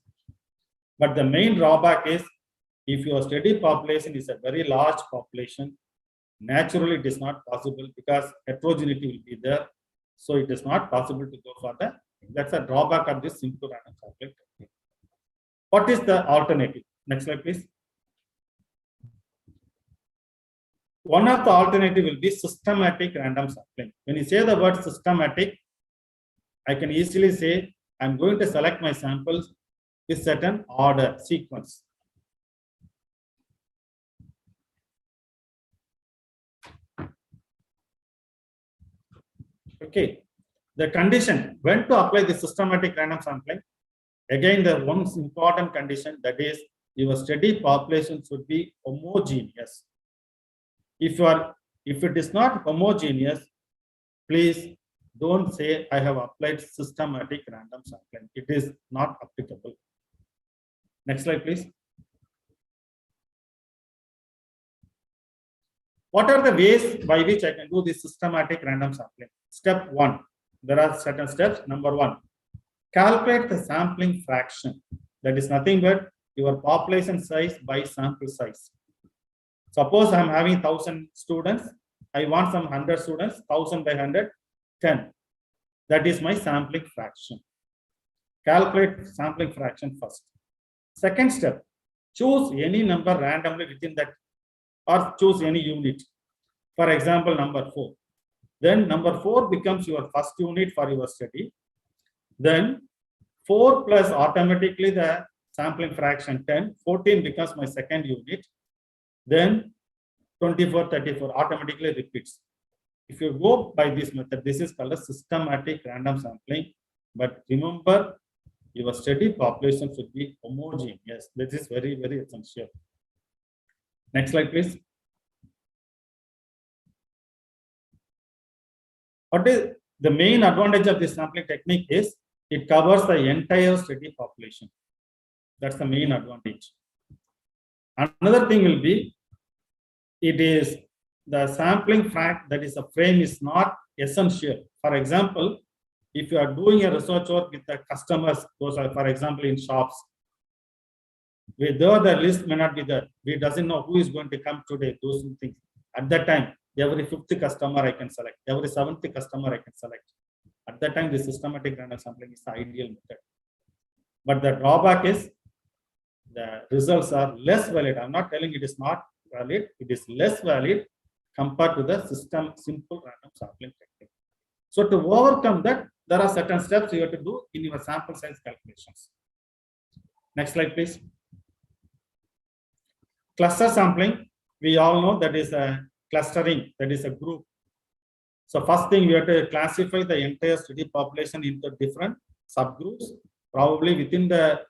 But the main drawback is if your study population is a very large population, naturally it is not possible because heterogeneity will be there. So it is not possible to go for that. That's a drawback of this simple random sampling technique. What is the alternative? Next slide, please. One of the alternative will be systematic random sampling. When you say the word systematic, I can easily say I'm going to select my samples with certain order sequence. Okay, the condition when to apply the systematic random sampling. Again, the one important condition, that is your study population should be homogeneous. If it is not homogeneous, please don't say I have applied systematic random sampling. It is not applicable. Next slide, please. What are the ways by which I can do this systematic random sampling? Step 1. There are certain steps. Number 1. Calculate the sampling fraction. That is nothing but your population size by sample size. Suppose I am having 1,000 students. I want some 100 students, 1,000 by 100, 10. That is my sampling fraction. Calculate sampling fraction first. Second step, choose any number randomly within that or choose any unit. For example, number 4. Then number 4 becomes your first unit for your study. Then 4 plus automatically the sampling fraction 10, 14 becomes my second unit. Then 24, 34 automatically repeats. If you go by this method, this is called a systematic random sampling. But remember, your study population should be homogeneous. This is very, very essential. Next slide, please. What is the main advantage of this sampling technique is it covers the entire study population. That's the main advantage. Another thing will be, it is the sampling fact, that is a frame is not essential. For example, if you are doing a research work with the customers, those are, for example, in shops, though the list may not be there, we doesn't know who is going to come today, those things. At that time, every 5th customer I can select, every 7th customer I can select. At that time, the systematic random sampling is the ideal method. But the drawback is the results are less valid. I'm not telling it is not valid, it is less valid compared to the simple random sampling technique. So to overcome that, there are certain steps you have to do in your sample size calculations. Next slide, please. Cluster sampling, we all know that is a clustering, that is a group. So first thing, we have to classify the entire study population into different subgroups. Probably within the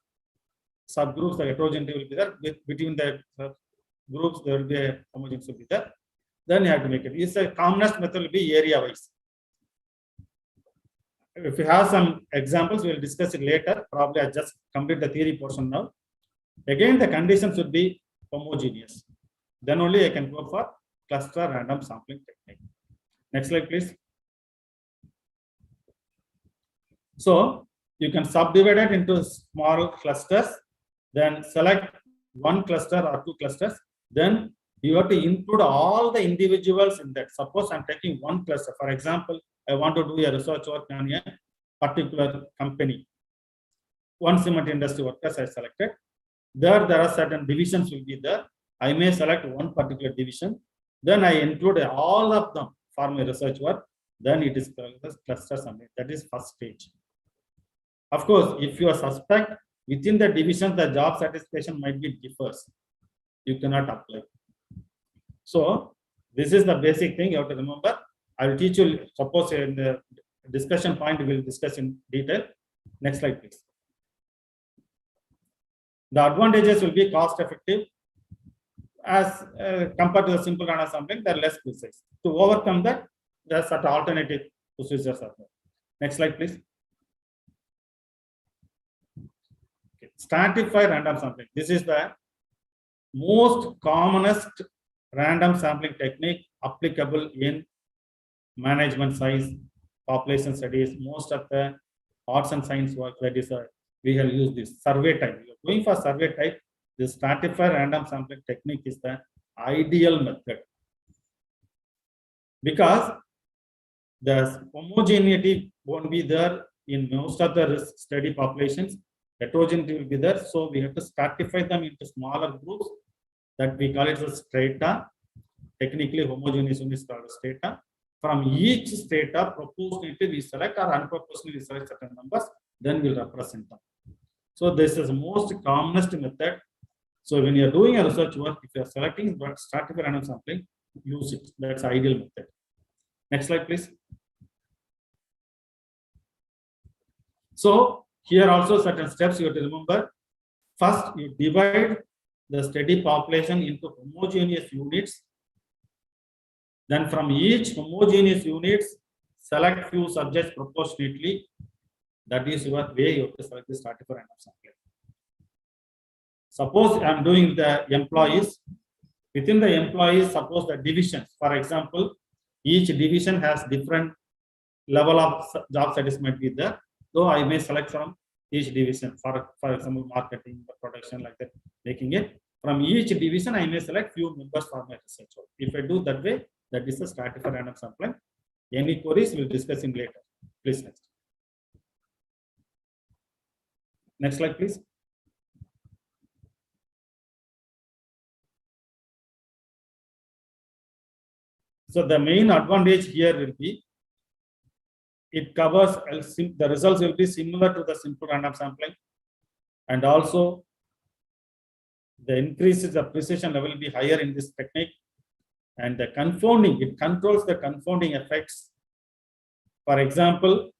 subgroups, the heterogeneity will be there. Between the groups, there will be a homogeneity will be there. Then you have to make it. It's a commonest method will be area wise. If you have some examples, we will discuss it later. Probably I just complete the theory portion now. Again, the conditions should be homogeneous. Then only I can go for cluster random sampling technique. Next slide, please. So you can subdivide it into small clusters, then select one cluster or 2 clusters. Then you have to include all the individuals in that. Suppose I'm taking one cluster. For example, I want to do a research work on a particular company. One cement industry workers I selected. There are certain divisions will be there. I may select one particular division. Then I include all of them for my research work. Then it is cluster summary. That is first stage. Of course, if you are suspect within the division, the job satisfaction might be differs. You cannot apply. So This is the basic thing you have to remember. I will teach you, suppose in the discussion point, we will discuss in detail. Next slide, please. The advantages will be cost effective as compared to the simple random sampling, they are less precise. To overcome that, there are certain alternative procedures are there. Next slide, please. Okay. Stratified random sampling. This is the most commonest random sampling technique applicable in management science, population studies, most of the arts and science work, that is we have used this survey type. We are going for survey type. This stratified random sampling technique is the ideal method because the homogeneity won't be there in most of the risk study populations. Heterogeneity will be there, so we have to stratify them into smaller groups that we call it as strata. Technically, homogeneous unit is called strata. From each strata, proportionately we select or unproportionately we select certain numbers, then we'll represent them. So this is the most commonest method. So when you are doing a research work, if you are selecting stratified random sampling, use it. That's the ideal method. Next slide, please. So here also certain steps you have to remember. First, you divide the study population into homogeneous units. Then from each homogeneous units, select few subjects proportionately. That is your way you have to select the stratified random sampling. Suppose I am doing the employees. Within the employees, suppose the divisions. For example, each division has different level of job satisfaction be there. So I may select from each division. For example, marketing, production, like that, making it. From each division, I may select few members for my research. If I do that way, that is the stratified random sampling. Any queries we'll discuss in later. Please next. Next slide, please. So the main advantage here will be it covers the results will be similar to the simple random sampling, and also the increases the precision level will be higher in this technique, and the confounding, it controls the confounding effects. For example,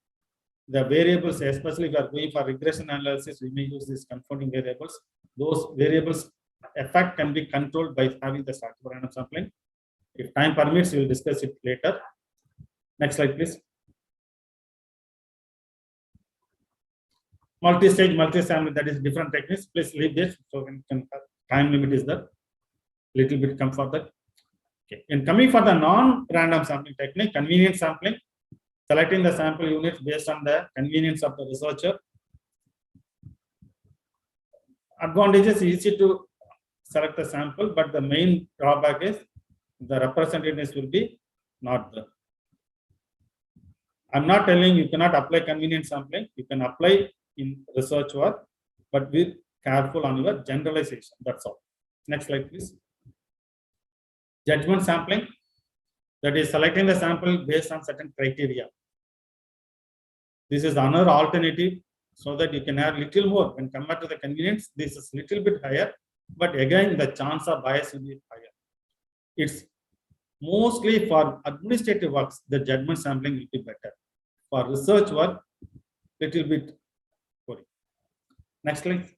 the variables, especially if we are going for regression analysis, we may use these confounding variables. Those variables effect can be controlled by having the stratified random sampling. If time permits, we will discuss it later. Next slide, please. Multi-stage, multi-sampling, that is different techniques. Please leave this, so we can, time limit is there. Little bit come for that. Okay. And coming for the non-random sampling technique, convenience sampling, selecting the sample units based on the convenience of the researcher. Advantages, easy to select the sample, but the main drawback is the representativeness will be not there. I'm not telling you cannot apply convenience sampling. You can apply in research work, but be careful on your generalization. That's all. Next slide, please. Judgment sampling, that is selecting the sample based on certain criteria. This is another alternative so that you can have little more when compared to the convenience. This is little bit higher, but again the chance of bias will be higher. It's mostly for administrative works, the judgment sampling will be better. For research work, little bit worry. Next slide.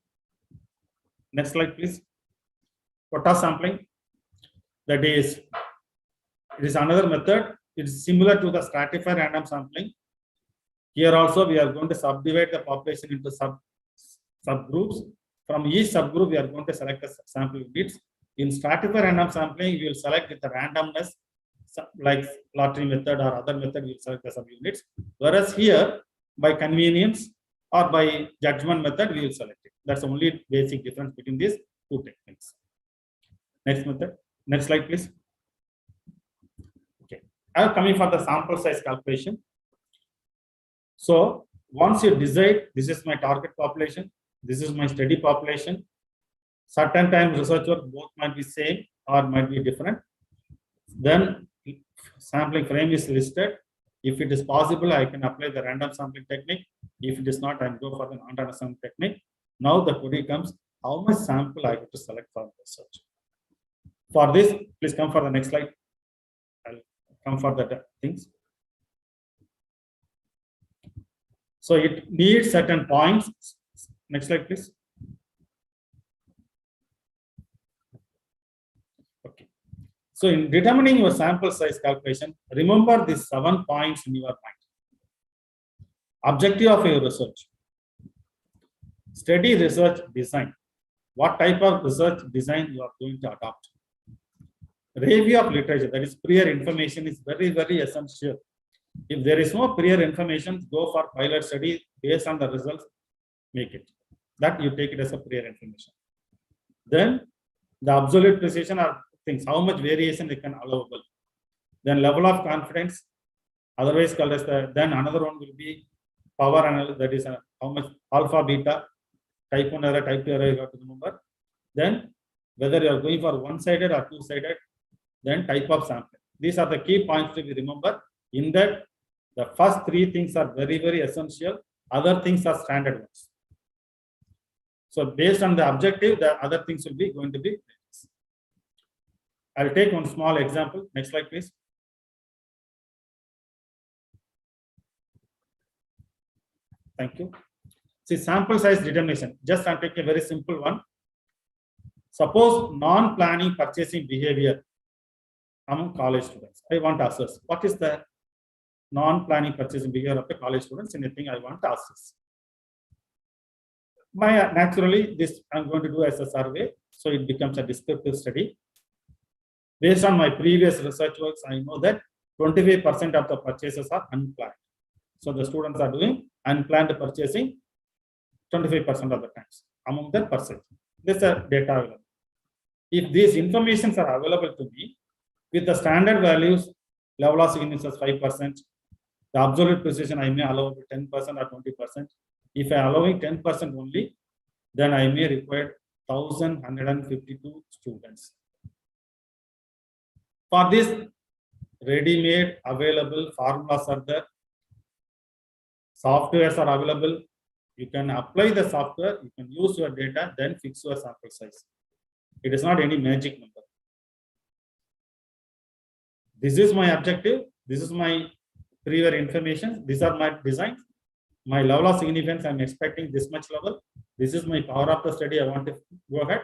Next slide, please. Quota sampling. That is, it is another method. It is similar to the stratified random sampling. Here also we are going to subdivide the population into subgroups. From each subgroup, we are going to select the sample units. In stratified random sampling, we will select with the randomness, like lottery method or other method, we will select the subunits. Whereas here, by convenience or by judgment method, we will select it. That's the only basic difference between these two techniques. Next method. Next slide, please. Okay. I am coming for the sample size calculation. So once you decide, this is my target population, this is my study population. Certain times research work both might be same or might be different. Then sampling frame is listed. If it is possible, I can apply the random sampling technique. If it is not, I go for the non-random sampling technique. Now the query comes, how much sample I have to select for research. For this, please come for the next slide. come for the things. So it needs certain points. Next slide, please. Okay. So in determining your sample size calculation, remember these 7 points in your mind. Objective of your research. Study research design. What type of research design you are going to adopt. Review of literature, that is prior information, is very, very essential. If there is no prior information, go for pilot study based on the results, make it. That you take it as a prior information. Then the absolute precision are things, how much variation they can allowable. Then level of confidence, otherwise called as then another one will be power analysis, that is how much alpha, beta, type 1 error, type 2 error you have to remember. Then whether you are going for one-sided or two-sided, then type of sampling. These are the key points to be remember. In that, the first 3 things are very, very essential. Other things are standard ones. So based on the objective, the other things will be going to be. I'll take one small example. Next slide, please. Thank you. See, sample size determination. Just I'll take a very simple one. Suppose non-planning purchasing behavior among college students. I want to assess what is the non-planning purchasing behavior of the college students. Anything I want to assess. Naturally, this I'm going to do as a survey, so it becomes a descriptive study. Based on my previous research works, I know that 25% of the purchases are unplanned. So the students are doing unplanned purchasing 25% of the times among the percent. This is data available. If these informations are available to me with the standard values, level of significance is 5%, the absolute precision I may allow 10% or 20%. If I am allowing 10% only, then I may require 1,152 students. For this, ready-made available formulas are there. Softwares are available. You can apply the software, you can use your data, then fix your sample size. It is not any magic number. This is my objective. This is my prior information. These are my designs. My level of significance, I'm expecting this much level. This is my power of the study. I want to go ahead.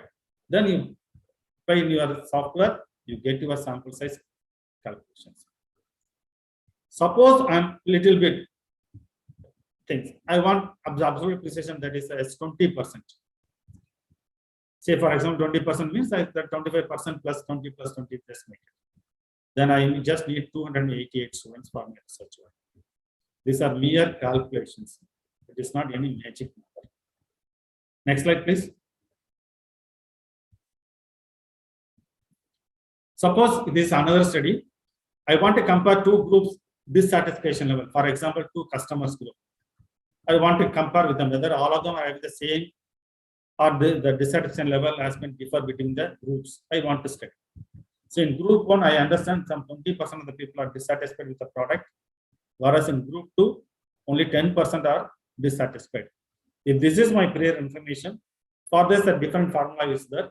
Then you apply in your software, you get your sample size calculations. Suppose I'm little bit things. I want absolute precision, that is as 20%. Say for example, 20% means that 25% plus 20 plus 20 plus make it. Then I just need 288 students for my research work. These are mere calculations. It is not any magic number. Next slide, please. Suppose this is another study. I want to compare 2 groups dissatisfaction level. For example, 2 customers group. I want to compare with them whether all of them are having the same or the dissatisfaction level has been differ between the groups. I want to study. So in group 1, I understand some 20% of the people are dissatisfied with the product, whereas in group 2, only 10% are dissatisfied. If this is my prior information, for this a different formula is there.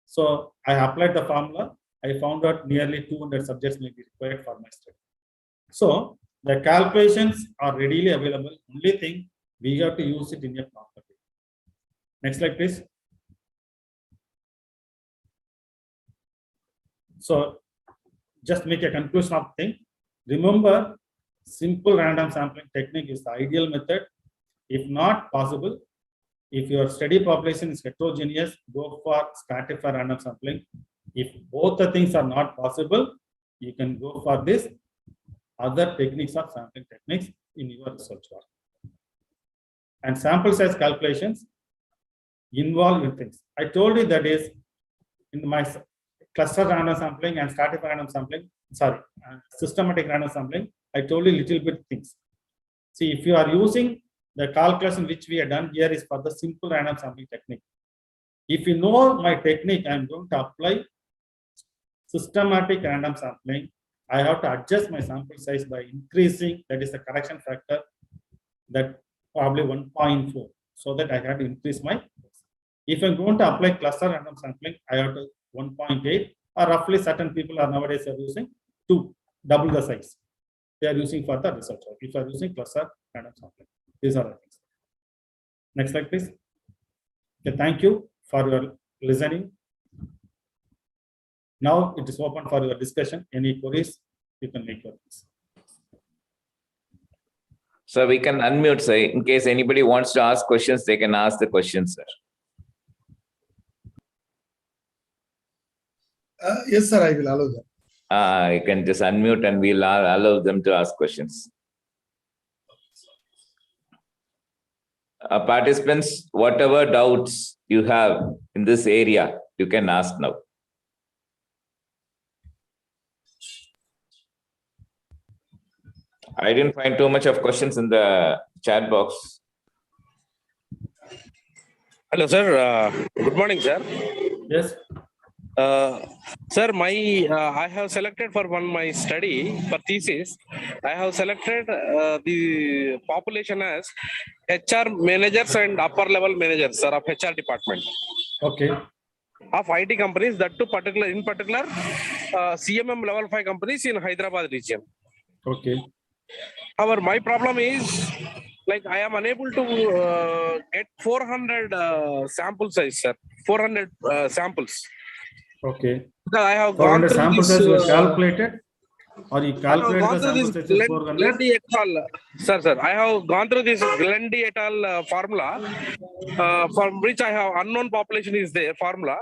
So I applied the formula. I found out nearly 200 subjects may be required for my study. So the calculations are readily available. Only thing, we have to use it in a proper way. Next slide, please. So just make a conclusion of thing. Remember, simple random sampling technique is the ideal method. If not possible, if your study population is heterogeneous, go for stratified random sampling. If both the things are not possible, you can go for this other techniques of sampling techniques in your research work. And sample size calculations involve in things. I told you that is in my cluster random sampling and stratified random sampling, systematic random sampling, I told you little bit things. See, if you are using the calculation which we have done here is for the simple random sampling technique. If you know my technique, I am going to apply systematic random sampling. I have to adjust my sample size by increasing, that is the correction factor, that probably 1.4, so that I have to increase my. If I'm going to apply cluster random sampling, I have to 1.8, or roughly certain people are nowadays are using 2. double the size. They are using for the research work. If you are using cluster random sampling, these are the things. Next slide, please. Okay, thank you for your listening. Now it is open for your discussion. Any queries, you can make your things. So we can unmute, sir. In case anybody wants to ask questions, they can ask the questions, sir. Yes, sir, I will allow that. You can just unmute and we'll allow them to ask questions. Participants, whatever doubts you have in this area, you can ask now. I didn't find too much of questions in the chat box. Hello, sir. Good morning, sir. Yes. Sir, I have selected for my study for thesis. I have selected the population as HR managers and upper level managers, sir, of HR department Okay. of IT companies. That too, in particular, CMM level 5 companies in Hyderabad region. Okay. However, my problem is, like, I am unable to get 400 sample size, sir. 400 samples. Okay. Because I have 400 gone through sample this, size you calculated, or you I have calculate gone the through sample this size is 400? Glendy et al. Sir, I have gone through this Glendy et al. Formula, from which I have unknown population is there formula.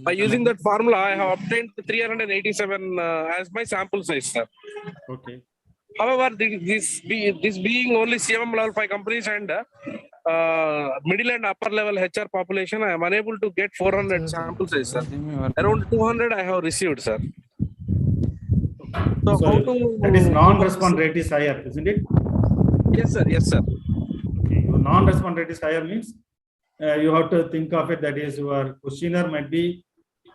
By using that formula, I have obtained 387 as my sample size, sir. Okay. However, this being only CMM level 5 companies and middle and upper level HR population, I am unable to get 400 samples, sir. Around 200 I have received, sir. So how to? That is non-response rate is higher, isn't it? Yes, sir. Yes, sir. Okay. Your non-response rate is higher means you have to think of it. That is, your questionnaire might be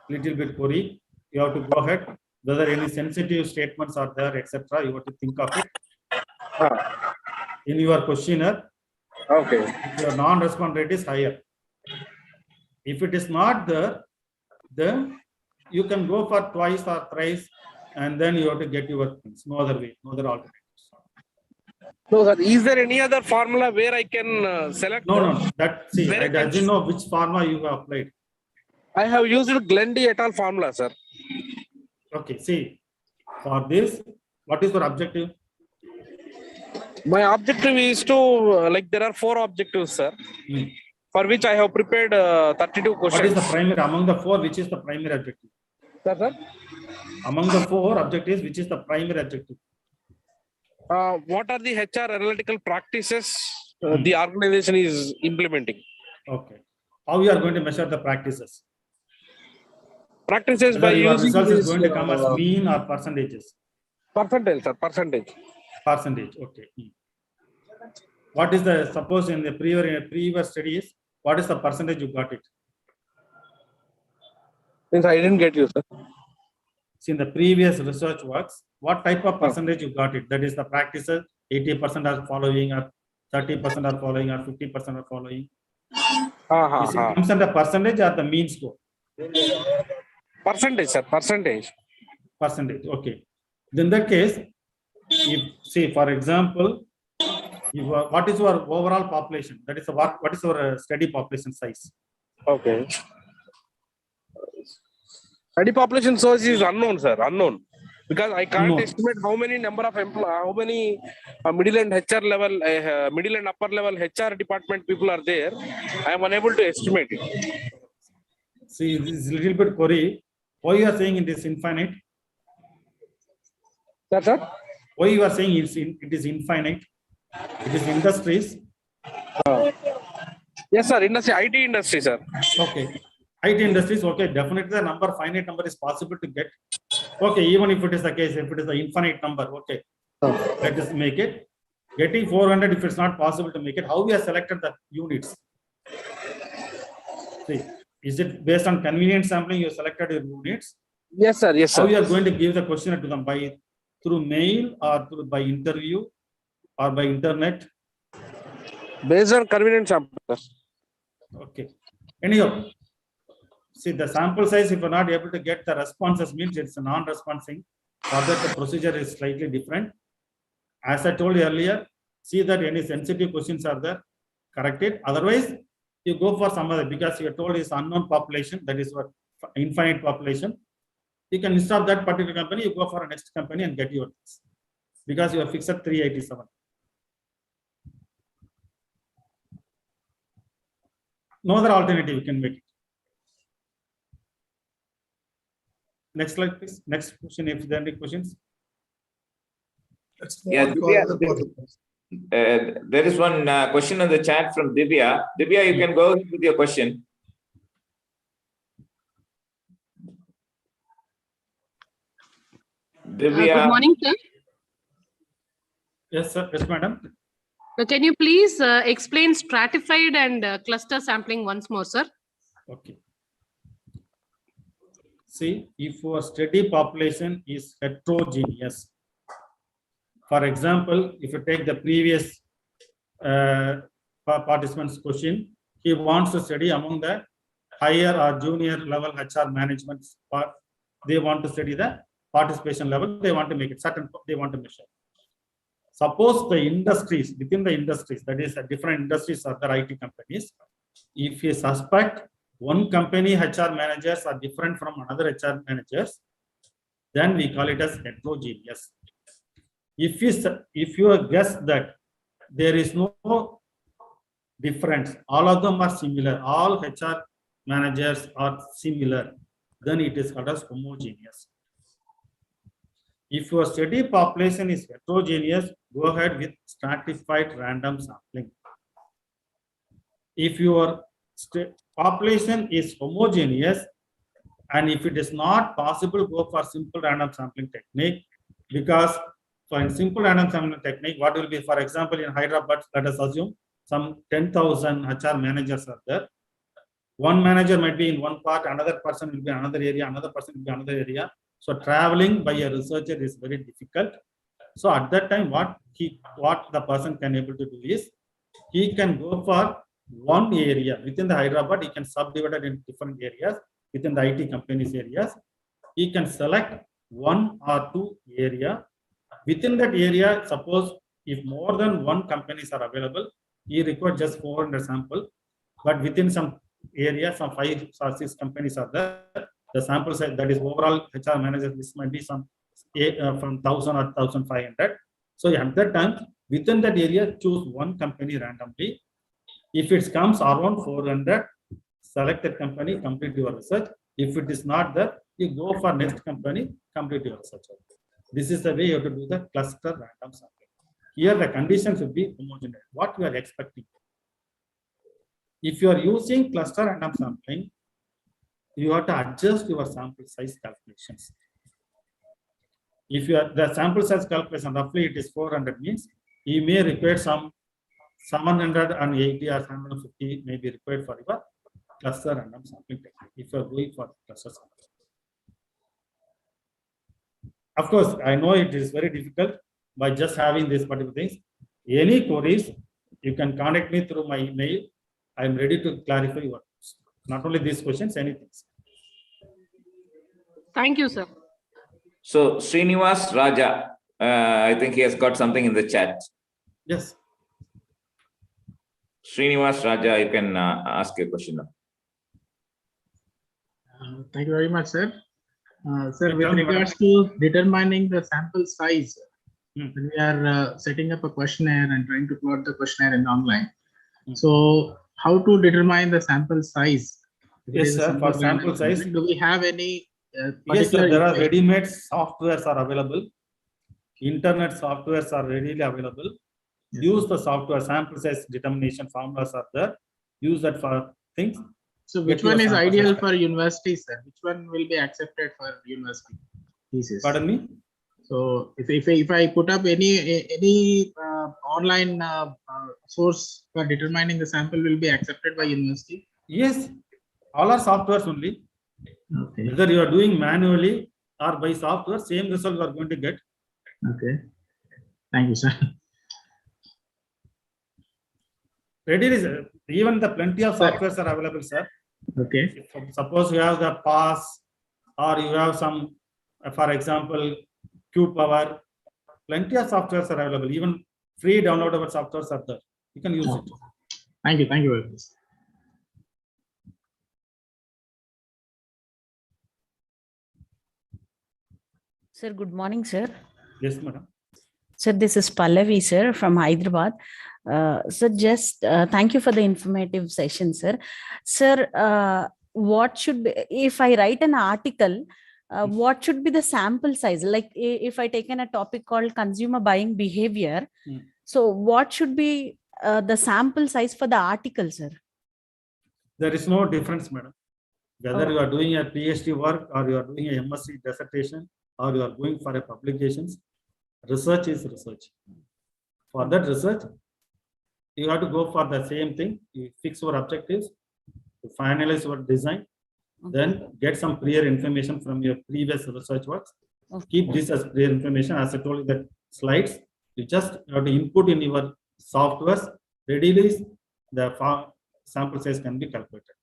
little bit query. You have to go ahead. Whether any sensitive statements are there, etc. You have to think of it in your questionnaire. Okay. If your non-response rate is higher. If it is not there, then you can go for twice or thrice, and then you have to get your things. No other way, no other alternatives. No, sir. Is there any other formula where I can select? No. That see, Where I doesn't know which formula you have applied. I have used Glendy et al. Formula, sir. Okay, see, for this, what is your objective? My objective is to like there are 4 objectives, sir. For which I have prepared 32 questions. What is the primary among the 4? Which is the primary objective? Sir? Among the 4 objectives, which is the primary objective? What are the HR analytical practices the organization is implementing? Okay. How you are going to measure the practices? Practices by Whether your using results this, is going to come as mean or percentages? Percentage, sir. Percentage. Percentage. Okay. What is the, suppose in the previous studies, what is the percentage you got it? Since I didn't get you, sir. See, in the previous research works, what type of percentage you got it? That is the practices, 80% are following, or 30% are following, or 50% are following. Is it comes under percentage or the mean score? Percentage, sir. Percentage. Percentage. Okay. In that case, if say for example, if, what is your overall population? That is what is your study population size? Okay. Study population source is unknown, sir. Unknown. Because I can't estimate how many number of how many middle and HR level, middle and upper level HR department people are there. I am unable to estimate it. See, this is a little bit query. Why you are saying it is infinite? Sir? Why you are saying it is infinite? It is industries. Yes, sir. Industry, IT industry, sir. Okay. IT industries, okay. Definitely the finite number is possible to get. Okay, even if it is the case, if it is the infinite number, okay. Let us make it. Getting 400, if it's not possible to make it, how we have selected the units? See, is it based on convenience sampling you selected your units? Yes, sir. Yes, sir. How you are going to give the questionnaire to them? By through mail or by interview or by internet? Based on convenience sampling. Okay. Anyhow, see the sample size, if you're not able to get the responses, means it's a non-responding. For that, the procedure is slightly different. As I told you earlier, see that any sensitive questions are there, correct it. Otherwise, you go for some other, because you are told is unknown population, that is what infinite population. You can instead of that particular company, you go for a next company and get your things, because you are fixed at 387. No other alternative you can make it. Next slide, please. Next question, if there are any questions. Let's move Yeah, on to Divya, another part of this. there is one question on the chat from Divya. Divya, you can go ahead with your question. Divya. Good morning, sir. Yes, sir. Yes, madam. Can you please explain stratified and cluster sampling once more, sir? Okay. See, if a steady population is heterogeneous, for example, if you take the previous participant's question, he wants to study among the higher or junior level HR management part. They want to study the participation level. They want to make it certain. They want to measure. Suppose the industries, within the industries, that is different industries or the IT companies, if you suspect one company HR managers are different from another HR managers, then we call it as heterogeneous. If you guess that there is no difference, all of them are similar, all HR managers are similar, then it is called as homogeneous. If your steady population is heterogeneous, go ahead with stratified random sampling. If your population is homogeneous, and if it is not possible, go for simple random sampling technique, because for in simple random sampling technique, what will be, for example, in Hyderabad, let us assume some 10,000 HR managers are there. One manager might be in one part, another person will be in another area, another person will be in another area. So traveling by a researcher is very difficult. So at that time, what the person can able to do is, he can go for one area within the Hyderabad. He can subdivide it in different areas within the IT companies areas. He can select one or two area. Within that area, suppose if more than one companies are available, he requires just 400 sample. But within some area, some 5 or 6 companies are there. The sample size, that is overall HR manager, this might be some from 1,000 or 1,500. So at that time, within that area, choose one company randomly. If it comes around 400, select that company, complete your research. If it is not there, you go for next company, complete your research. This is the way you have to do the cluster random sampling. Here the conditions should be homogeneous. What you are expecting. If you are using cluster random sampling, you have to adjust your sample size calculations. If you are the sample size calculation, roughly it is 400, means you may require some 780 or 750 may be required for your cluster random sampling technique if you are going for cluster sampling. Of course, I know it is very difficult by just having these particular things. Any queries, you can contact me through my email. I am ready to clarify your not only these questions, anything. Thank you, sir. So Srinivas Raja, I think he has got something in the chat. Yes. Srinivas Raja, you can ask your question now. Thank you very much, sir. Sir, with regards to determining the sample size, when we are setting up a questionnaire and trying to plot the questionnaire in online, so how to determine the sample size? Yes, sir. For sample size, do we have any yes, sir, there are ready-made softwares are available. Internet softwares are readily available. Yes. Use the software. Sample size determination formulas are there. Use that for things. So which one is ideal for universities, sir? Which one will be accepted for university thesis? Pardon me? So if I put up any online source for determining the sample will be accepted by university? Yes, all are softwares only. Okay. Whether you are doing manually or by software, same result you are going to get. Okay. Thank you, sir. Ready is even the plenty of softwares are available, sir. Okay. If, suppose you have the pass or you have some, for example, Q Power. Plenty of softwares are available. Even free downloadable softwares are there. You can use it. Thank you. Thank you very much. Sir, good morning, sir. Yes, madam. Sir, this is Pallavi, sir, from Hyderabad. Sir, just thank you for the informative session, sir. Sir, what should be, if I write an article, what should be the sample size? Like if I taken a topic called consumer buying behavior, so what should be the sample size for the article, sir? There is no difference, madam. Whether you are doing a PhD work or you are doing a MSc dissertation or you are going for a publications, research is research. For that research, you have to go for the same thing. You fix your objectives, you finalize your design, then get some prior information from your previous research works. Keep this as prior information. As I told you, that slides, you just have to input in your softwares. Readily, the sample size can be calculated.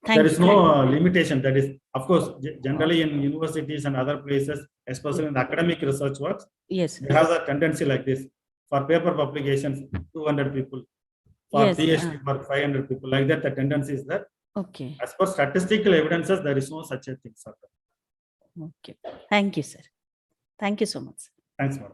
There is no limitation. That is, of course, generally in universities and other places, especially in the academic research works, yes, they have a tendency like this. For paper publications, 200 people. For PhD work, 500 people. Like that, the tendency is that. Okay. As per statistical evidences, there is no such a thing, sir. Okay. Thank you, sir. Thank you so much. Thanks, madam.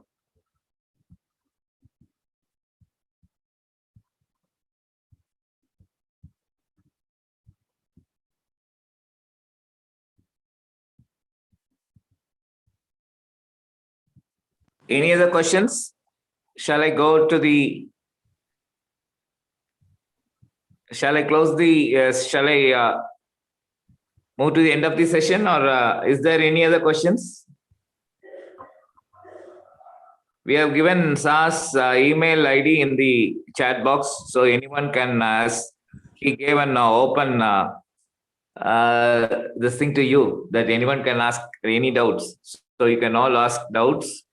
Any other questions? Shall I go to the? Shall I close the? Shall I move to the end of the session, or is there any other questions? We have given SAS email ID in the chat box, so anyone can ask. He gave an open this thing to you, that anyone can ask any doubts. So you can all ask doubts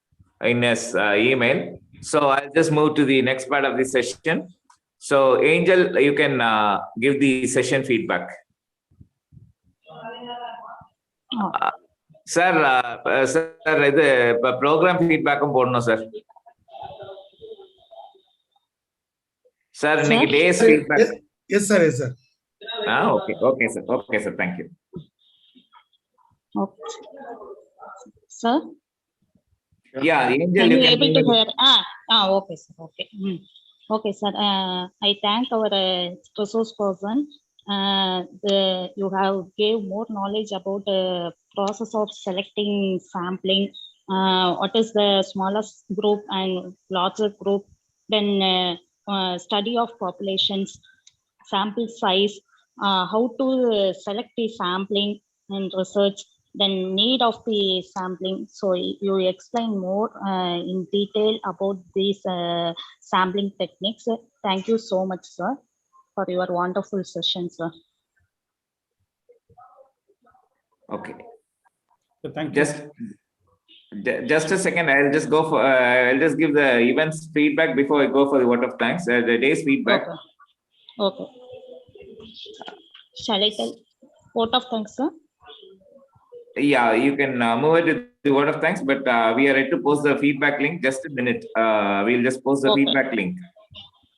in his email. So I'll just move to the next part of the session. So Angel, you can give the session feedback. Sir, the program feedback sir. Sir, days feedback. Yes, sir. Yes, sir. Okay. Okay, sir. Okay, sir. Thank you. Okay. Sir? Yeah, Angel, Can you can able to hear? Okay, sir. Okay. Okay, sir. I thank our resource person. You have gave more knowledge about the process of selecting sampling. What is the smallest group and larger group? Then study of populations, sample size, how to select the sampling and research, then need of the sampling. So you explain more in detail about these sampling techniques. Thank you so much, sir, for your wonderful session, sir. Okay. So thank you. Just a second. I'll just go for. I'll just give the events feedback before I go for the vote of thanks. The day's feedback. Okay. Shall I tell vote of thanks, sir? Yeah, you can move it to the word of thanks, but we are ready to post the feedback link. Just a minute. We'll just post the feedback link.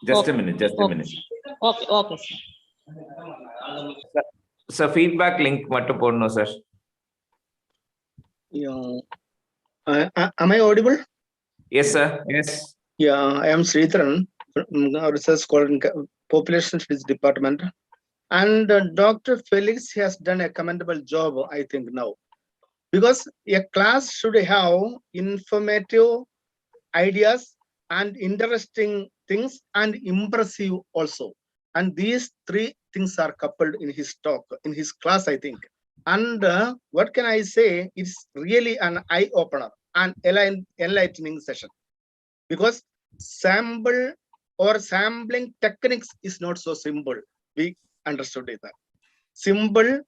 Just a minute. Just a minute. Okay. Okay, sir. So feedback link mattu podno, sir. Yeah. Am I audible? Yes, sir. Yes. Yeah, I am Sridharan from Research Population Studies Department. And Dr. Felix has done a commendable job, I think, now. Because a class should have informative ideas and interesting things and impressive also. And these three things are coupled in his talk, in his class, I think. And what can I say? It's really an eye-opener, an enlightening session. Because sample or sampling techniques is not so simple. We understood it. Simple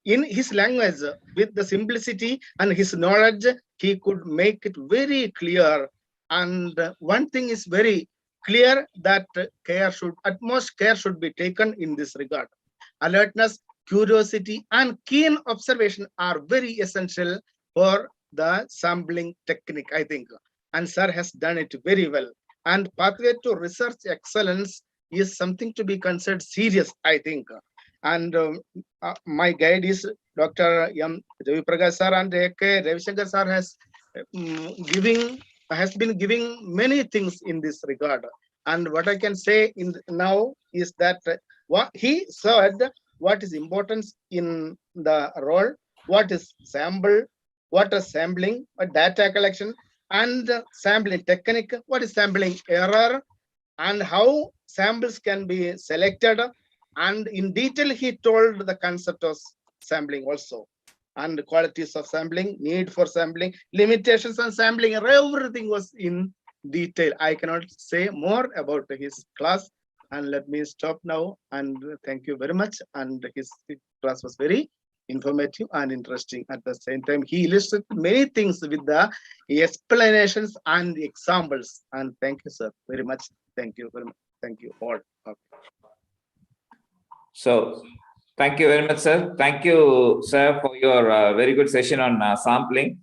in his language, with the simplicity and his knowledge, he could make it very clear. And one thing is very clear, that utmost care should be taken in this regard. Alertness, curiosity, and keen observation are very essential for the sampling technique, I think. And sir has done it very well. And pathway to research excellence is something to be considered serious, I think. And my guide is Dr. M. Ravi Prakash sir, and A.K. Ravishankar sir has been giving many things in this regard. And what I can say now is that what he said, what is importance in the role, what is sample, what is sampling, what data collection, and sampling technique, what is sampling error, and how samples can be selected. And in detail, he told the concept of sampling also, and the qualities of sampling, need for sampling, limitations on sampling, everything was in detail. I cannot say more about his class. And let me stop now. And thank you very much. And his class was very informative and interesting. At the same time, he illustrated many things with the explanations and examples. And thank you, sir, very much. Thank you very much. Thank you all. Okay. So thank you very much, sir. Thank you, sir, for your very good session on sampling.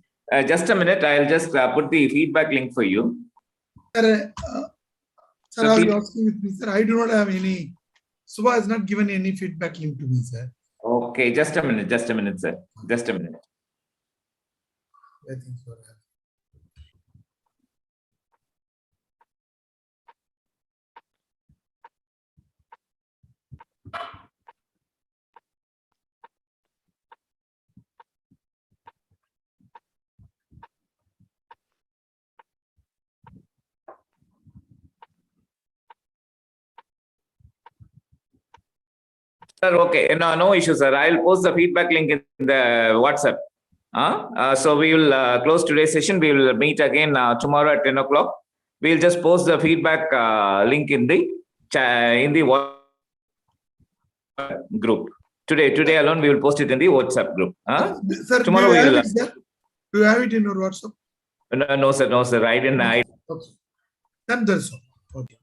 Just a minute, I'll just put the feedback link for you. Sir, sir, I was asking with me, sir. I do not have any. Subha has not given any feedback link to me, sir. Okay, just a minute, sir. Just a minute. I think so. Sir, okay, no issue, sir. I'll post the feedback link in the WhatsApp. So we will close today's session. We will meet again tomorrow at 10 o'clock. We'll just post the feedback link in the WhatsApp group. Today alone, we will post it in the WhatsApp group. Sir, tomorrow we will. Do you have it in your WhatsApp? No, sir. I didn't. Okay. Then there's so. Okay.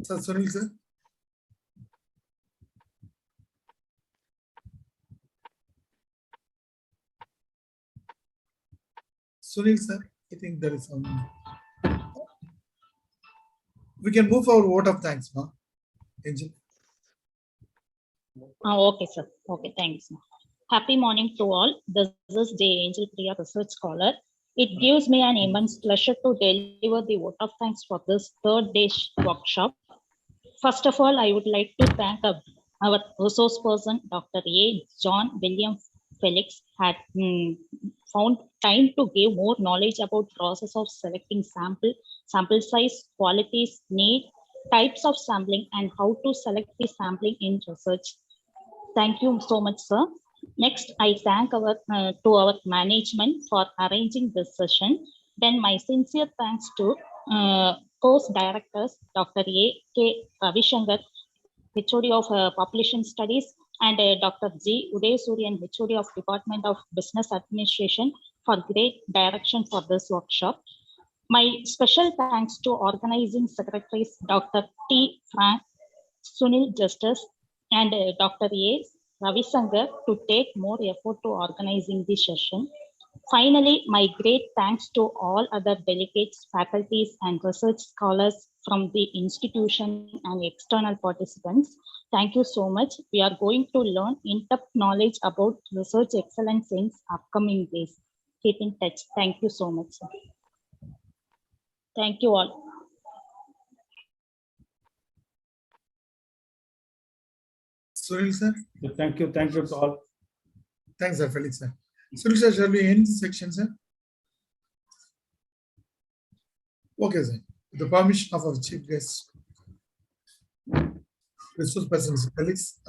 Sir, Sunil, sir. Sunil, sir, I think there is some. We can move our vote of thanks, ma. Angel. Okay, sir. Okay, thanks. Happy morning to all. This is J. Angel Priya, Research Scholar. It gives me an immense pleasure to deliver the vote of thanks for this third day workshop. First of all, I would like to thank our resource person, Dr. A. John William Felix, had found time to give more knowledge about process of selecting sample size, qualities, need, types of sampling, and how to select the sampling in research. Thank you so much, sir. Next, I thank our management for arranging this session. Then my sincere thanks to course directors, Dr. A.K. Ravishankar, HOD of Population Studies, and Dr. G. Udayasurian, HOD of Department of Business Administration, for great direction for this workshop. My special thanks to organizing secretaries, Dr. T. Frank, Sunil Justice, and Dr. A. Ravishankar to take more effort to organizing this session. Finally, my great thanks to all other delegates, faculties, and research scholars from the institution and external participants. Thank you so much. We are going to learn in-depth knowledge about research excellence in upcoming days. Keep in touch. Thank you so much, sir. Thank you all. Sunil, sir. Thank you to all. Thanks, sir, Felix, sir. Sunil, sir, shall we end this section, sir? Okay, sir. With the permission of our chief guest, resource person, Felix.